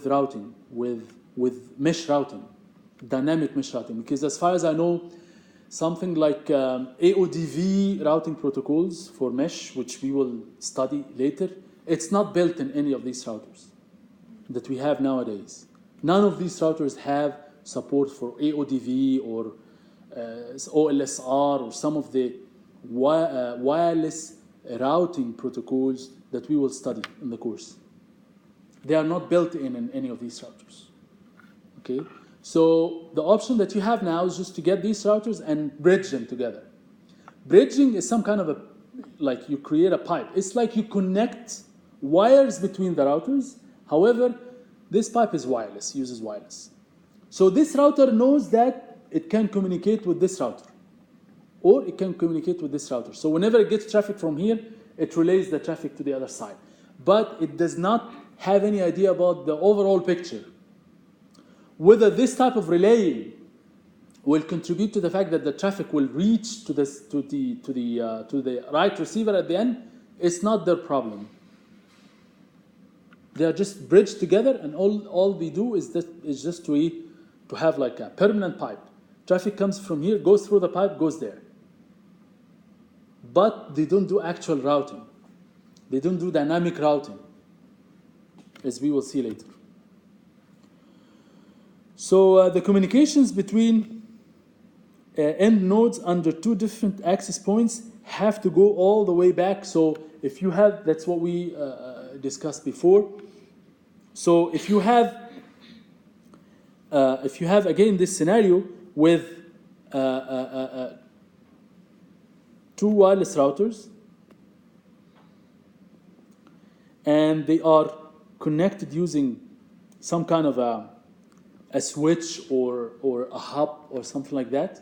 routing, with mesh routing, dynamic mesh routing. Because as far as I know, something like AODV routing protocols for mesh, which we will study later, it's not built in any of these routers that we have nowadays. None of these routers have support for AODV or OLSR or some of the wireless routing protocols that we will study in the course. They are not built in any of these routers. Okay, so the option that you have now is just to get these routers and bridge them together. Bridging is some kind of like you create a pipe. It's like you connect wires between the routers. However, this pipe is wireless, uses wireless. So this router knows that it can communicate with this router, or it can communicate with this router. So whenever it gets traffic from here, it relays the traffic to the other side. But it does not have any idea about the overall picture. Whether this type of relaying will contribute to the fact that the traffic will reach to the right receiver at the end, it's not their problem. They are just bridged together, and all we do is just to have like a permanent pipe. Traffic comes from here, goes through the pipe, goes there. But they don't do actual routing. They don't do dynamic routing, as we will see later. So the communications between end nodes under two different access points have to go all the way back. So if you have, that's what we discussed before. So if you have again this scenario with two wireless routers, and they are connected using some kind of a switch or a hub or something like that.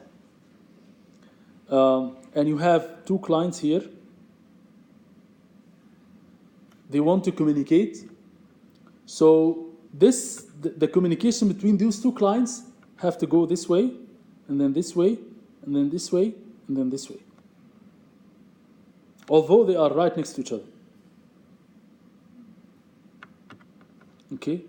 And you have two clients here. They want to communicate. So the communication between these two clients have to go this way, and then this way, and then this way, and then this way. Although they are right next to each other. Okay?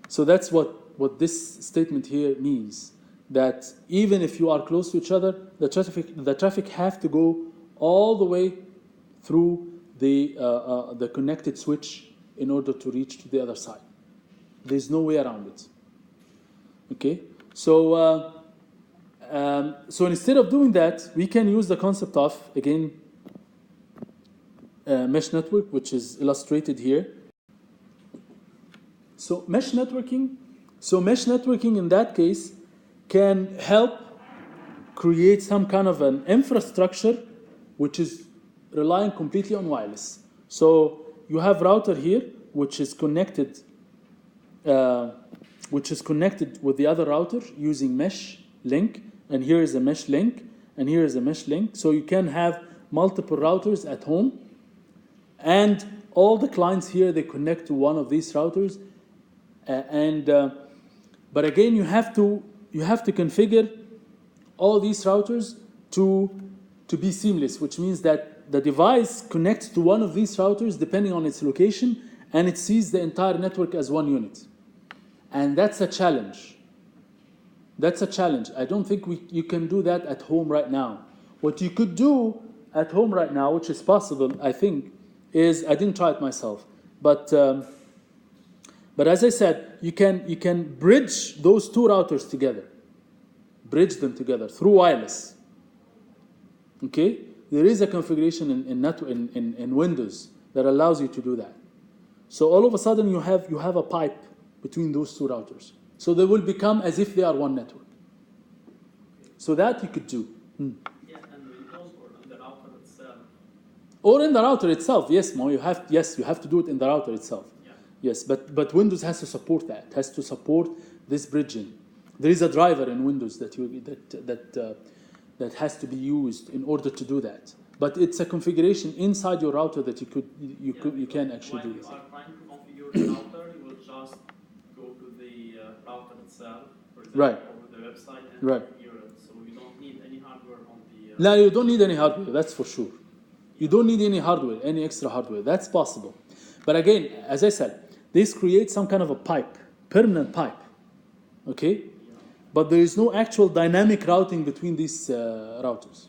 So that's what this statement here means. That even if you are close to each other, the traffic have to go all the way through the connected switch in order to reach to the other side. There's no way around it. Okay, so instead of doing that, we can use the concept of again mesh network, which is illustrated here. So mesh networking in that case can help create some kind of an infrastructure which is relying completely on wireless. So you have router here which is connected with the other router using mesh link, and here is a mesh link, and here is a mesh link. So you can have multiple routers at home, and all the clients here, they connect to one of these routers, but again you have to configure all these routers to be seamless, which means that the device connects to one of these routers depending on its location, and it sees the entire network as one unit. And that's a challenge. I don't think you can do that at home right now. What you could do at home right now, which is possible, I think, is, I didn't try it myself, but as I said, you can bridge those two routers together. Bridge them together through wireless. Okay? There is a configuration in Windows that allows you to do that. So all of a sudden you have a pipe between those two routers. So they will become as if they are one network. So that you could do.
Yeah, and Windows or in the router itself.
Or in the router itself, yes, Mo, you have to do it in the router itself.
Yeah.
Yes, but Windows has to support that. Has to support this bridging. There is a driver in Windows that has to be used in order to do that. But it's a configuration inside your router that you can actually do this.
When you are trying to configure the router, you will just go to the router itself, for example,
Right.
over the website and
Right.
configure it. So you don't need any hardware on the.
No, you don't need any hardware, that's for sure. You don't need any hardware, any extra hardware. That's possible. But again, as I said, this creates some kind of a pipe, permanent pipe. Okay? But there is no actual dynamic routing between these routers.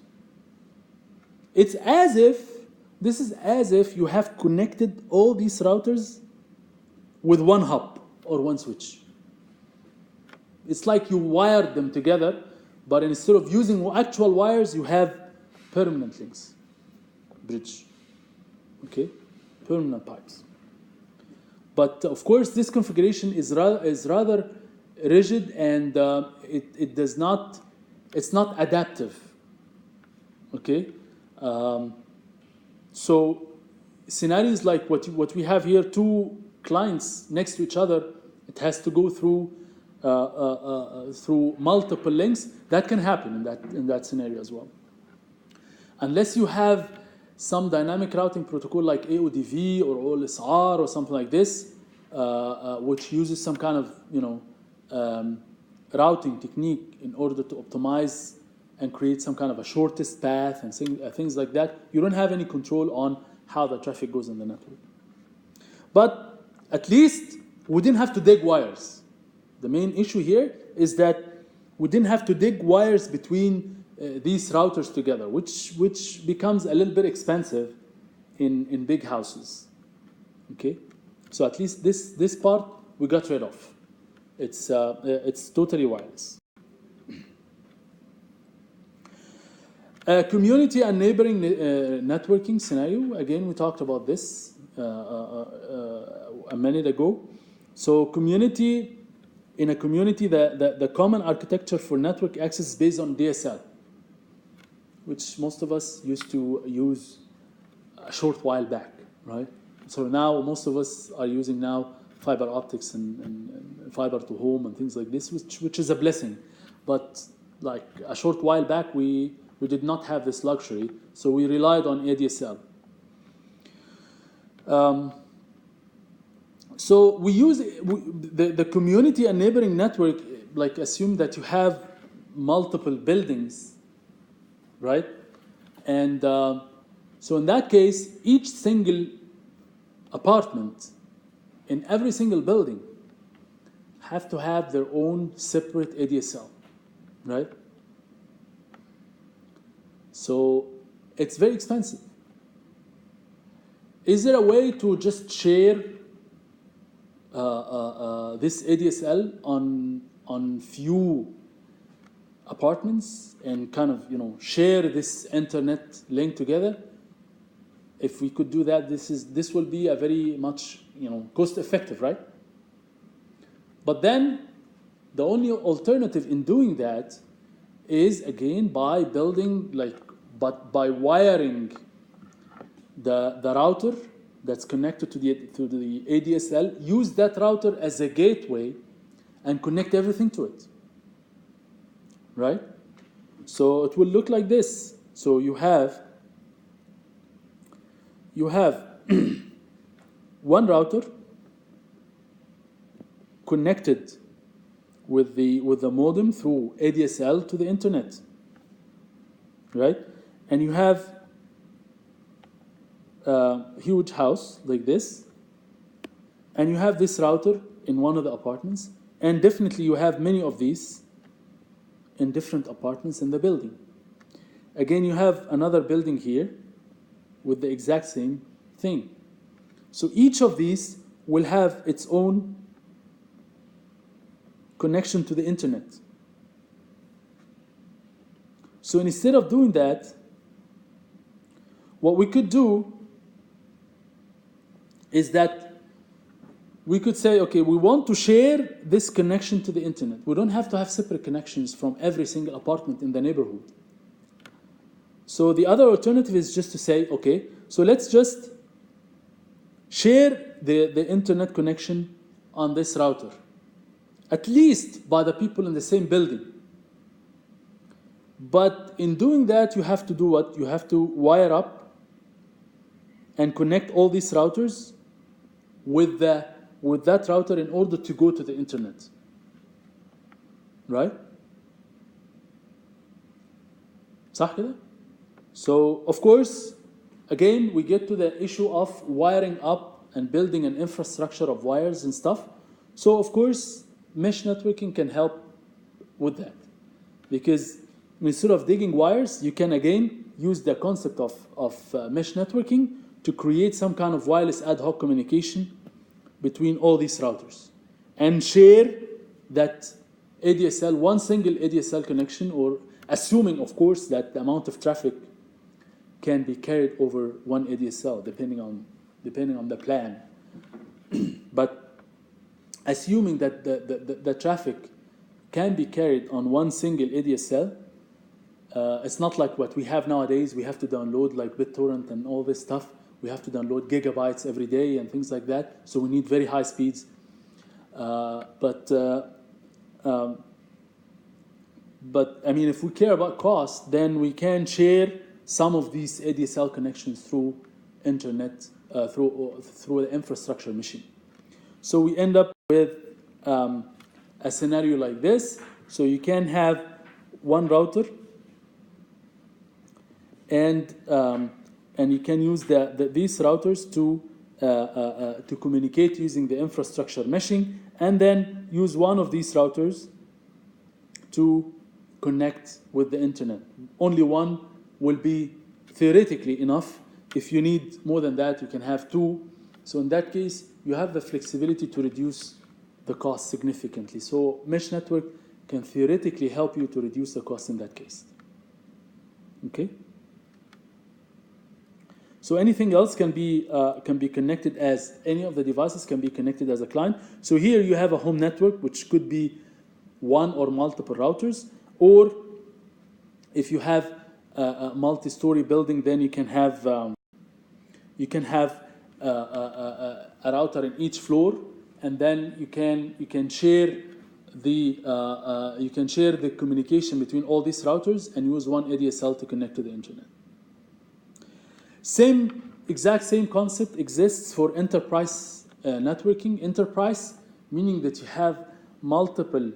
This is as if you have connected all these routers with one hub or one switch. It's like you wired them together, but instead of using actual wires, you have permanent links. Bridge. Okay? Permanent pipes. But of course, this configuration is rather rigid, and it's not adaptive. Okay? So scenarios like what we have here, two clients next to each other, it has to go through multiple links. That can happen in that scenario as well. Unless you have some dynamic routing protocol like AODV or OLSR or something like this, which uses some kind of routing technique in order to optimize and create some kind of a shortest path and things like that. You don't have any control on how the traffic goes in the network. But at least we didn't have to dig wires. The main issue here is that we didn't have to dig wires between these routers together, which becomes a little bit expensive in big houses. Okay, so at least this part we got rid of. It's totally wireless. Community and neighboring networking scenario. Again, we talked about this a minute ago. So in a community, the common architecture for network access is based on DSL, which most of us used to use a short while back, right? So now most of us are using now fiber optics and fiber to home and things like this, which is a blessing. But like a short while back, we did not have this luxury, so we relied on ADSL. So we use the community and neighboring network, like assume that you have multiple buildings, right? And so in that case, each single apartment in every single building have to have their own separate ADSL, right? So it's very expensive. Is there a way to just share this ADSL on few apartments and kind of share this internet link together? If we could do that, this will be a very much cost effective, right? But then the only alternative in doing that is again by building by wiring the router that's connected to the ADSL, use that router as a gateway and connect everything to it, right? So it will look like this. So you have one router connected with the modem through ADSL to the internet, right? And you have a huge house like this, and you have this router in one of the apartments, and definitely you have many of these in different apartments in the building. Again, you have another building here with the exact same thing. So each of these will have its own connection to the internet. So instead of doing that, what we could do is that we could say, okay, we want to share this connection to the internet. We don't have to have separate connections from every single apartment in the neighborhood. So the other alternative is just to say, okay, so let's just share the internet connection on this router, at least by the people in the same building. But in doing that, you have to do what? You have to wire up and connect all these routers with that router in order to go to the internet, right? صح كده? So of course, again, we get to the issue of wiring up and building an infrastructure of wires and stuff. So of course, mesh networking can help with that, because instead of digging wires, you can again use the concept of mesh networking to create some kind of wireless ad hoc communication between all these routers and share that ADSL, one single ADSL connection, or assuming, of course, that the amount of traffic can be carried over one ADSL, depending on the plan. But assuming that the traffic can be carried on one single ADSL, it's not like what we have nowadays. We have to download like BitTorrent and all this stuff. We have to download gigabytes every day and things like that. So we need very high speeds. But I mean, if we care about cost, then we can share some of these ADSL connections through internet, through the infrastructure machine. So we end up with a scenario like this. So you can have one router, and and you can use these routers to communicate using the infrastructure meshing, and then use one of these routers to connect with the internet. Only one will be theoretically enough. If you need more than that, you can have two. So in that case, you have the flexibility to reduce the cost significantly. So mesh network can theoretically help you to reduce the cost in that case. Okay? So anything else can be connected as, any of the devices can be connected as a client. So here you have a home network, which could be one or multiple routers, or if you have a multi-story building, then you can have a router in each floor, and then you can share the communication between all these routers and use one ADSL to connect to the internet. Exact same concept exists for enterprise networking. Enterprise meaning that you have multiple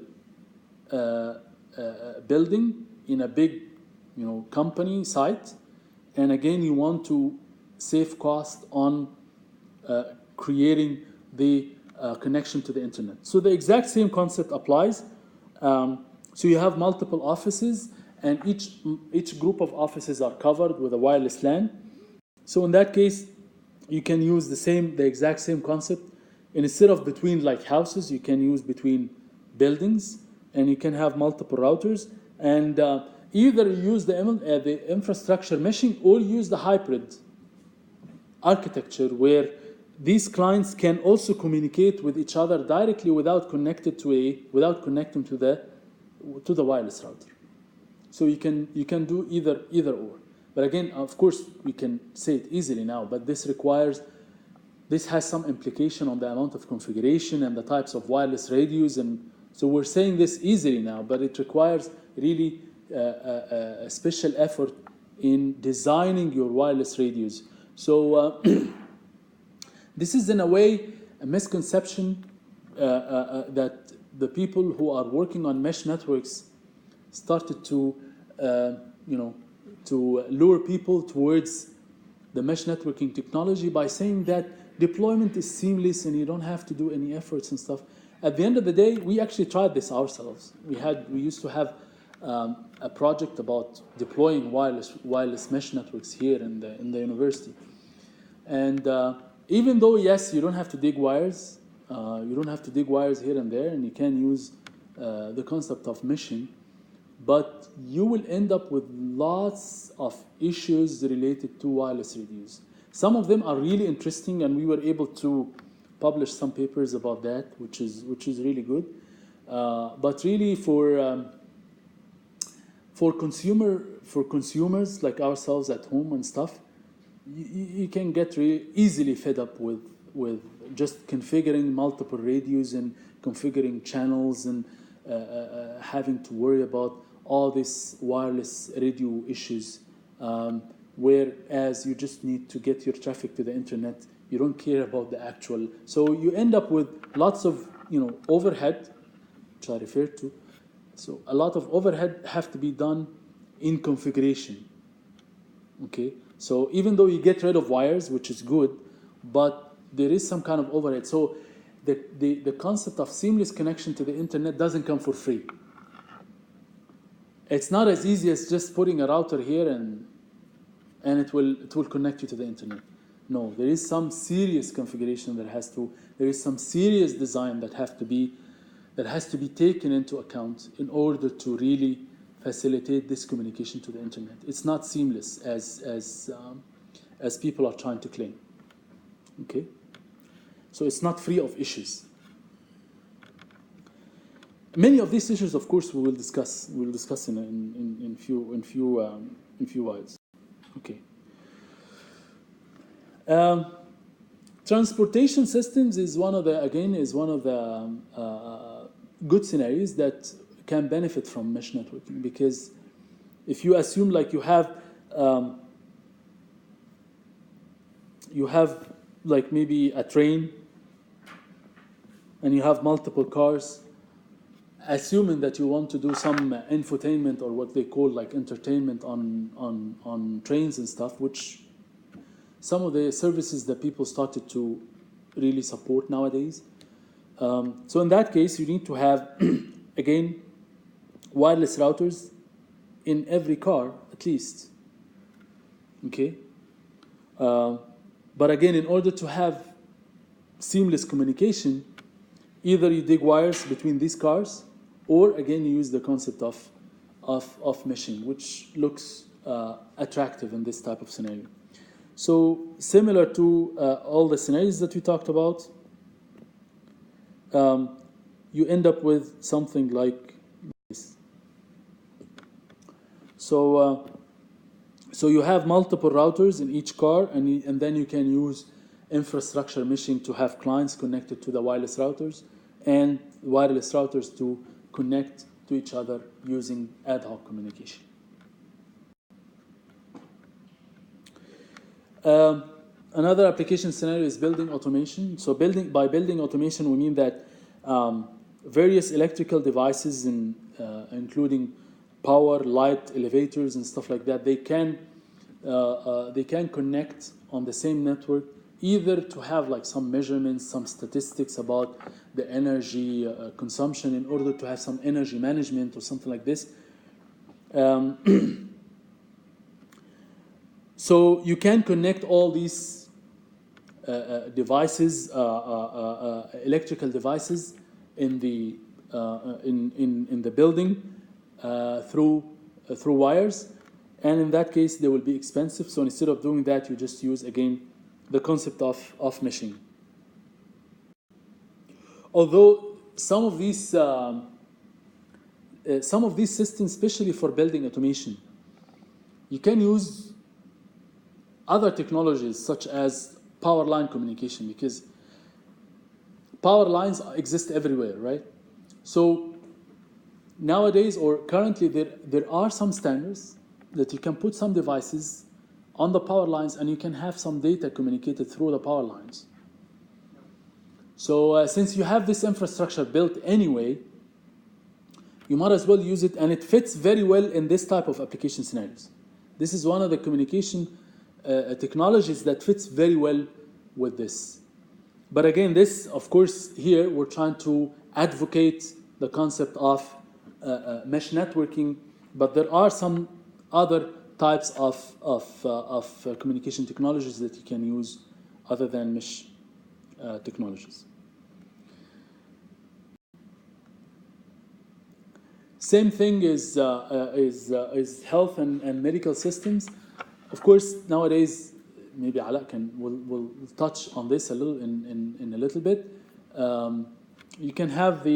building in a big, company site, and again you want to save cost on creating the connection to the internet. So the exact same concept applies. So you have multiple offices, and each group of offices are covered with a wireless LAN. So in that case, you can use the exact same concept. And instead of between like houses, you can use between buildings, and you can have multiple routers. And either use the infrastructure meshing, or use the hybrid architecture where these clients can also communicate with each other directly without connecting to the wireless router. So you can do either or. But again, of course, we can say it easily now, but this has some implication on the amount of configuration and the types of wireless radios, and so we're saying this easily now, but it requires really a special effort in designing your wireless radios. So this is in a way a misconception that the people who are working on mesh networks started to lure people towards the mesh networking technology by saying that deployment is seamless and you don't have to do any efforts and stuff. At the end of the day, we actually tried this ourselves. We used to have a project about deploying wireless mesh networks here in the university. And even though, yes, you don't have to dig wires, here and there, and you can use the concept of meshing, but you will end up with lots of issues related to wireless radios. Some of them are really interesting, and we were able to publish some papers about that, which is really good. But really, for consumers like ourselves at home and stuff, you can get really easily fed up with just configuring multiple radios and configuring channels and having to worry about all these wireless radio issues, whereas you just need to get your traffic to the internet. You don't care about the actual. So you end up with lots of overhead, which I referred to. So a lot of overhead have to be done in configuration. Okay, so even though you get rid of wires, which is good, but there is some kind of overhead. So the concept of seamless connection to the internet doesn't come for free. It's not as easy as just putting a router here and it will connect you to the internet. No, there is some serious configuration there is some serious design that has to be taken into account in order to really facilitate this communication to the internet. It's not seamless as people are trying to claim. Okay, so it's not free of issues. Many of these issues, of course, we will discuss. We'll discuss in few words. Okay. Transportation systems is one of the good scenarios that can benefit from mesh networking, because if you assume like you have like maybe a train and you have multiple cars, assuming that you want to do some infotainment or what they call like entertainment on trains and stuff, which some of the services that people started to really support nowadays. So in that case, you need to have, again, wireless routers in every car, at least. Okay? But again, in order to have seamless communication, either you dig wires between these cars, or again, you use the concept of meshing, which looks attractive in this type of scenario. So similar to all the scenarios that we talked about, you end up with something like this. So you have multiple routers in each car, and then you can use infrastructure meshing to have clients connected to the wireless routers, and wireless routers to connect to each other using ad hoc communication. Another application scenario is building automation. So by building automation, we mean that various electrical devices, including power, light, elevators, and stuff like that, they can connect on the same network, either to have like some measurements, some statistics about the energy consumption in order to have some energy management or something like this. So you can connect all these devices, electrical devices, in the building through wires, and in that case they will be expensive. So instead of doing that, you just use again the concept of meshing. Although some of these systems, especially for building automation, you can use other technologies such as power line communication, because power lines exist everywhere, right? So nowadays, or currently, there are some standards that you can put some devices on the power lines, and you can have some data communicated through the power lines. So since you have this infrastructure built anyway, you might as well use it, and it fits very well in this type of application scenarios. This is one of the communication technologies that fits very well with this. But again, this, of course, here we're trying to advocate the concept of mesh networking, but there are some other types of communication technologies that you can use other than mesh technologies. Same thing is health and medical systems. Of course, nowadays, maybe Ala will touch on this a little in a little bit. You can have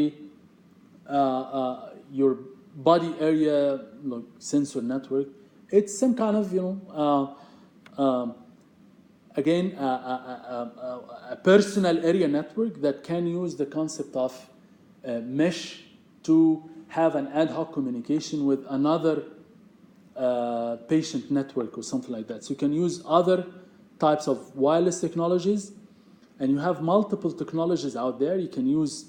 your body area sensor network. It's some kind of again a personal area network that can use the concept of mesh to have an ad hoc communication with another patient network or something like that. So you can use other types of wireless technologies, and you have multiple technologies out there. You can use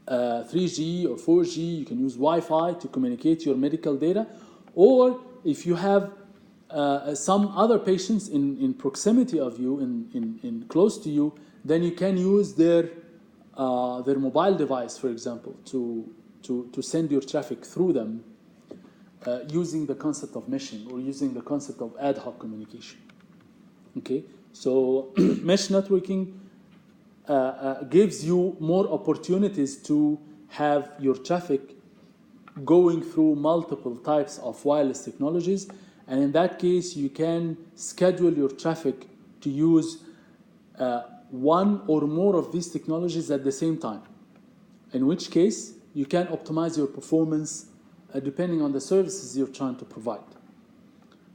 3G or 4G. You can use Wi-Fi to communicate your medical data, or if you have some other patients in proximity of you, in close to you, then you can use their mobile device, for example, to send your traffic through them, using the concept of meshing or using the concept of ad hoc communication. Okay, so mesh networking gives you more opportunities to have your traffic going through multiple types of wireless technologies, and in that case you can schedule your traffic to use one or more of these technologies at the same time, in which case you can optimize your performance depending on the services you're trying to provide.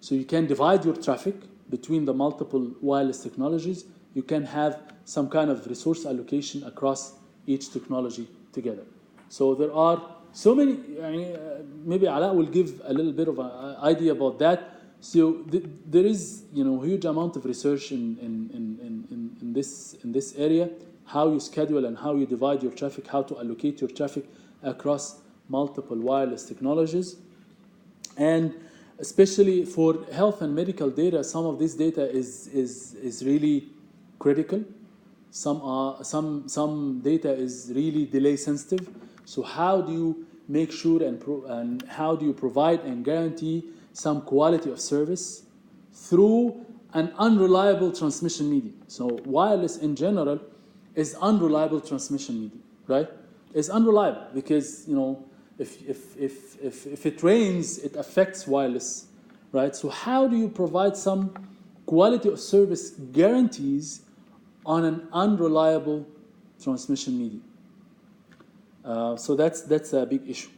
So you can divide your traffic between the multiple wireless technologies. You can have some kind of resource allocation across each technology together. So there are so many, maybe Ala will give a little bit of an idea about that. So there is huge amount of research in this area, how you schedule and how you divide your traffic, how to allocate your traffic across multiple wireless technologies. And especially for health and medical data. Some of this data is really critical. Some data is really delay sensitive. So how do you make sure and how do you provide and guarantee some quality of service through an unreliable transmission medium? So wireless in general is unreliable transmission medium, right? It's unreliable because, you know, if it rains, it affects wireless, right? So how do you provide some quality of service guarantees on an unreliable transmission medium? So that's a big issue.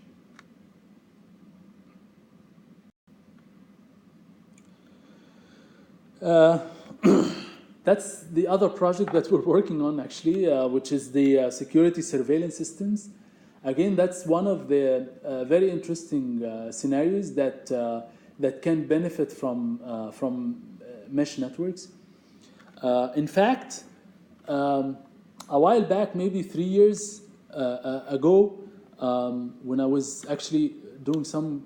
That's the other project that we're working on, actually, which is the security surveillance systems. Again, that's one of the very interesting scenarios that can benefit from mesh networks. In fact, a while back, maybe 3 years ago, when I was actually doing some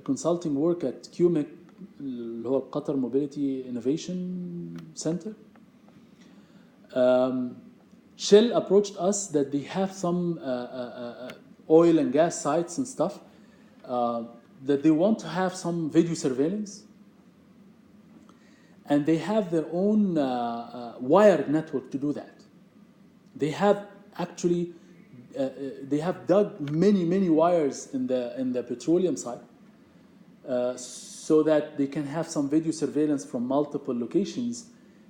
consulting work at QMIC, اللي هو Qatar Mobility Innovation Center, Shell approached us that they have some oil and gas sites and stuff that they want to have some video surveillance, and they have their own wired network to do that. They have actually they have dug many wires in the petroleum side, so that they can have some video surveillance from multiple locations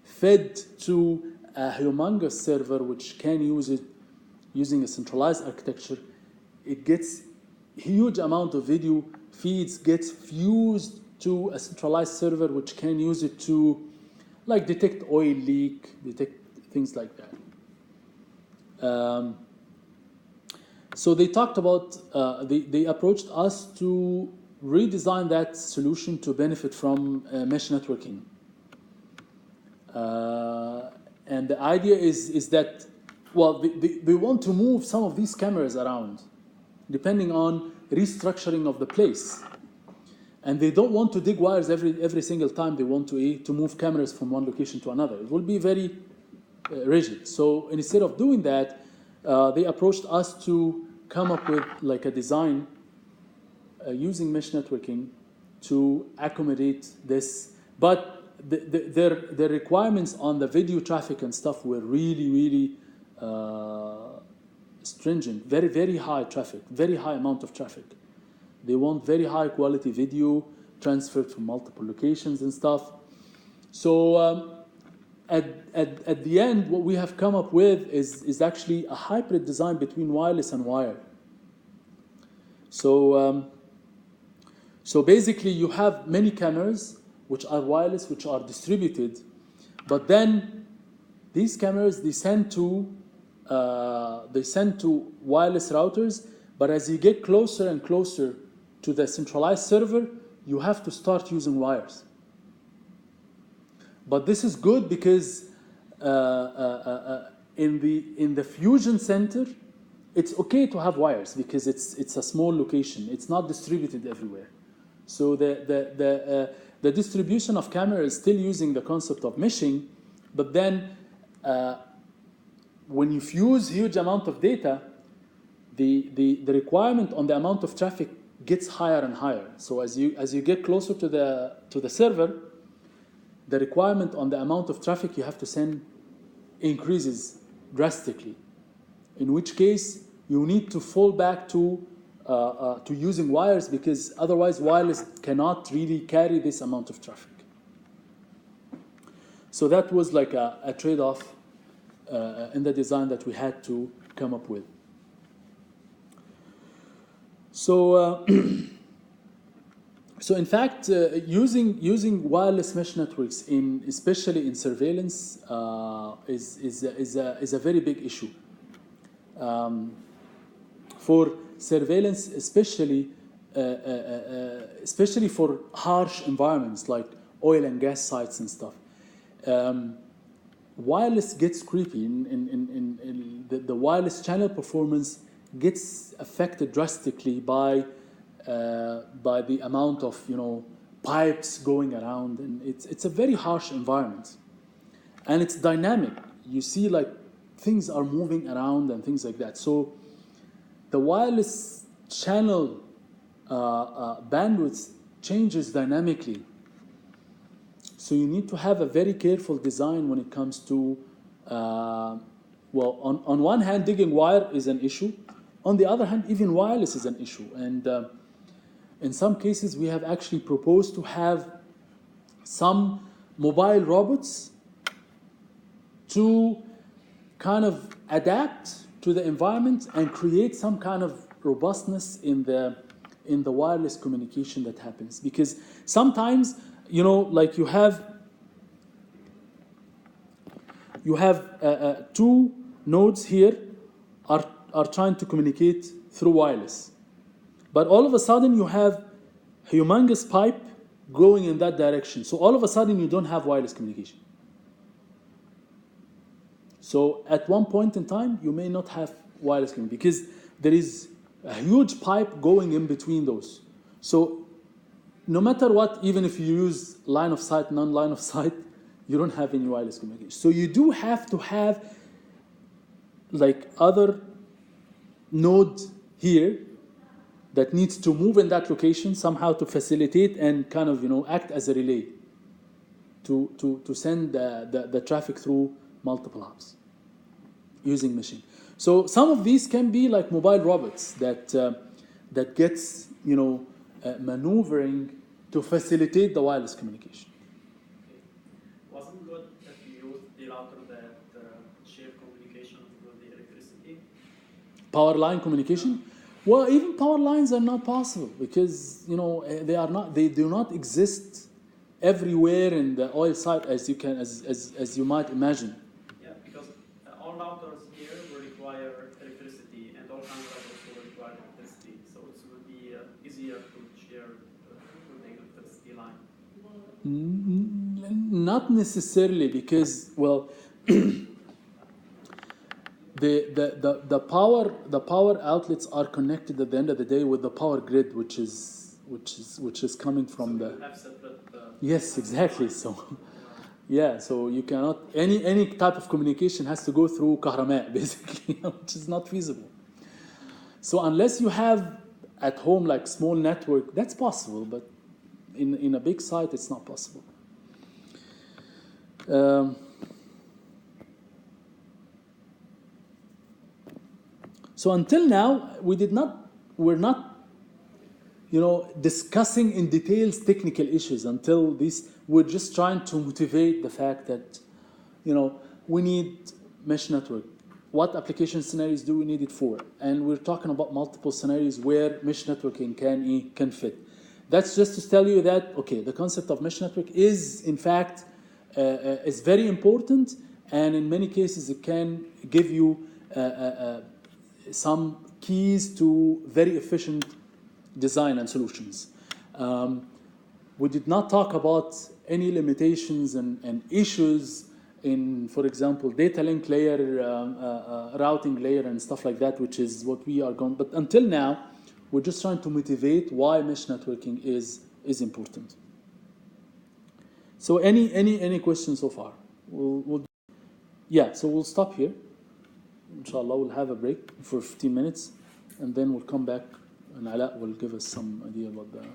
fed to a humongous server which can use it using a centralized architecture. It gets huge amount of video feeds, gets fused to a centralized server which can use it to like detect oil leak, detect things like that. So they talked about, they approached us to redesign that solution to benefit from mesh networking. And the idea is that, well, they want to move some of these cameras around depending on restructuring of the place. And they don't want to dig wires every single time they want to move cameras from one location to another. It will be very rigid. So instead of doing that, they approached us to come up with like a design using mesh networking to accommodate this. But their requirements on the video traffic and stuff were really stringent, very high traffic, very high amount of traffic. They want very high quality video transferred from multiple locations and stuff. So at the end, what we have come up with is actually a hybrid design between wireless and wired. So basically you have many cameras which are wireless, which are distributed, but then these cameras they send to wireless routers. But as you get closer and closer to the centralized server, you have to start using wires. But this is good because in the fusion center, it's okay to have wires because it's a small location. It's not distributed everywhere. So the distribution of cameras is still using the concept of meshing, but then when you fuse huge amount of data, the requirement on the amount of traffic gets higher and higher. So as you get closer to the server, the requirement on the amount of traffic you have to send increases drastically. In which case you need to fall back to using wires because otherwise wireless cannot really carry this amount of traffic. So that was like a trade-off in the design that we had to come up with. So, so in fact, using wireless mesh networks especially in surveillance is a very big issue. For surveillance, especially for harsh environments like oil and gas sites and stuff, wireless gets creepy. In the wireless channel performance gets affected drastically by the amount of pipes going around, and it's a very harsh environment, and it's dynamic. You see, like, things are moving around and things like that. So the wireless channel bandwidth changes dynamically. So you need to have a very careful design when it comes to, well, on one hand, digging wire is an issue. On the other hand, even wireless is an issue. And in some cases, we have actually proposed to have some mobile robots to kind of adapt to the environment and create some kind of robustness in the wireless communication that happens. Because sometimes, you know, like you have two nodes here are trying to communicate through wireless, but all of a sudden you have humongous pipe going in that direction. So all of a sudden you don't have wireless communication. So at one point in time, you may not have wireless communication because there is a huge pipe going in between those. So no matter what, even if you use line of sight, non-line of sight, you don't have any wireless communication. So you do have to have like other node here that needs to move in that location somehow to facilitate and kind of, you know, act as a relay to send the traffic through multiple hubs using machine. So some of these can be like mobile robots that gets, you know, maneuvering to facilitate the wireless communication.
Wasn't good that you used the router that share communication with the electricity?
Power line communication? Well, even power lines are not possible because, you know, they do not exist everywhere in the oil site as you might imagine.
Yeah, because all routers here will require electricity, and all kinds of routers will require electricity. So it will be easier to share with the electricity line.
Not necessarily, because, well, the power outlets are connected at the end of the day with the power grid, which is coming from
so
the.
You have separate,
Yes, exactly. So, yeah. So you cannot any type of communication has to go through kahrama, basically, which is not feasible. So unless you have at home like small network, that's possible, but in a big site, it's not possible. So until now, we're not, you know, discussing in details technical issues until this. We're just trying to motivate the fact that, you know, we need mesh network. What application scenarios do we need it for? And we're talking about multiple scenarios where mesh networking can fit. That's just to tell you that, okay, the concept of mesh network is, in fact, is very important, and in many cases it can give you some keys to very efficient design and solutions. We did not talk about any limitations and issues in, for example, data link layer, routing layer, and stuff like that, which is what we are going. But until now, we're just trying to motivate why mesh networking is important. So any questions so far? Yeah. So we'll stop here. Inshallah, we'll have a break for 15 minutes, and then we'll come back, and Ala will give us some idea about the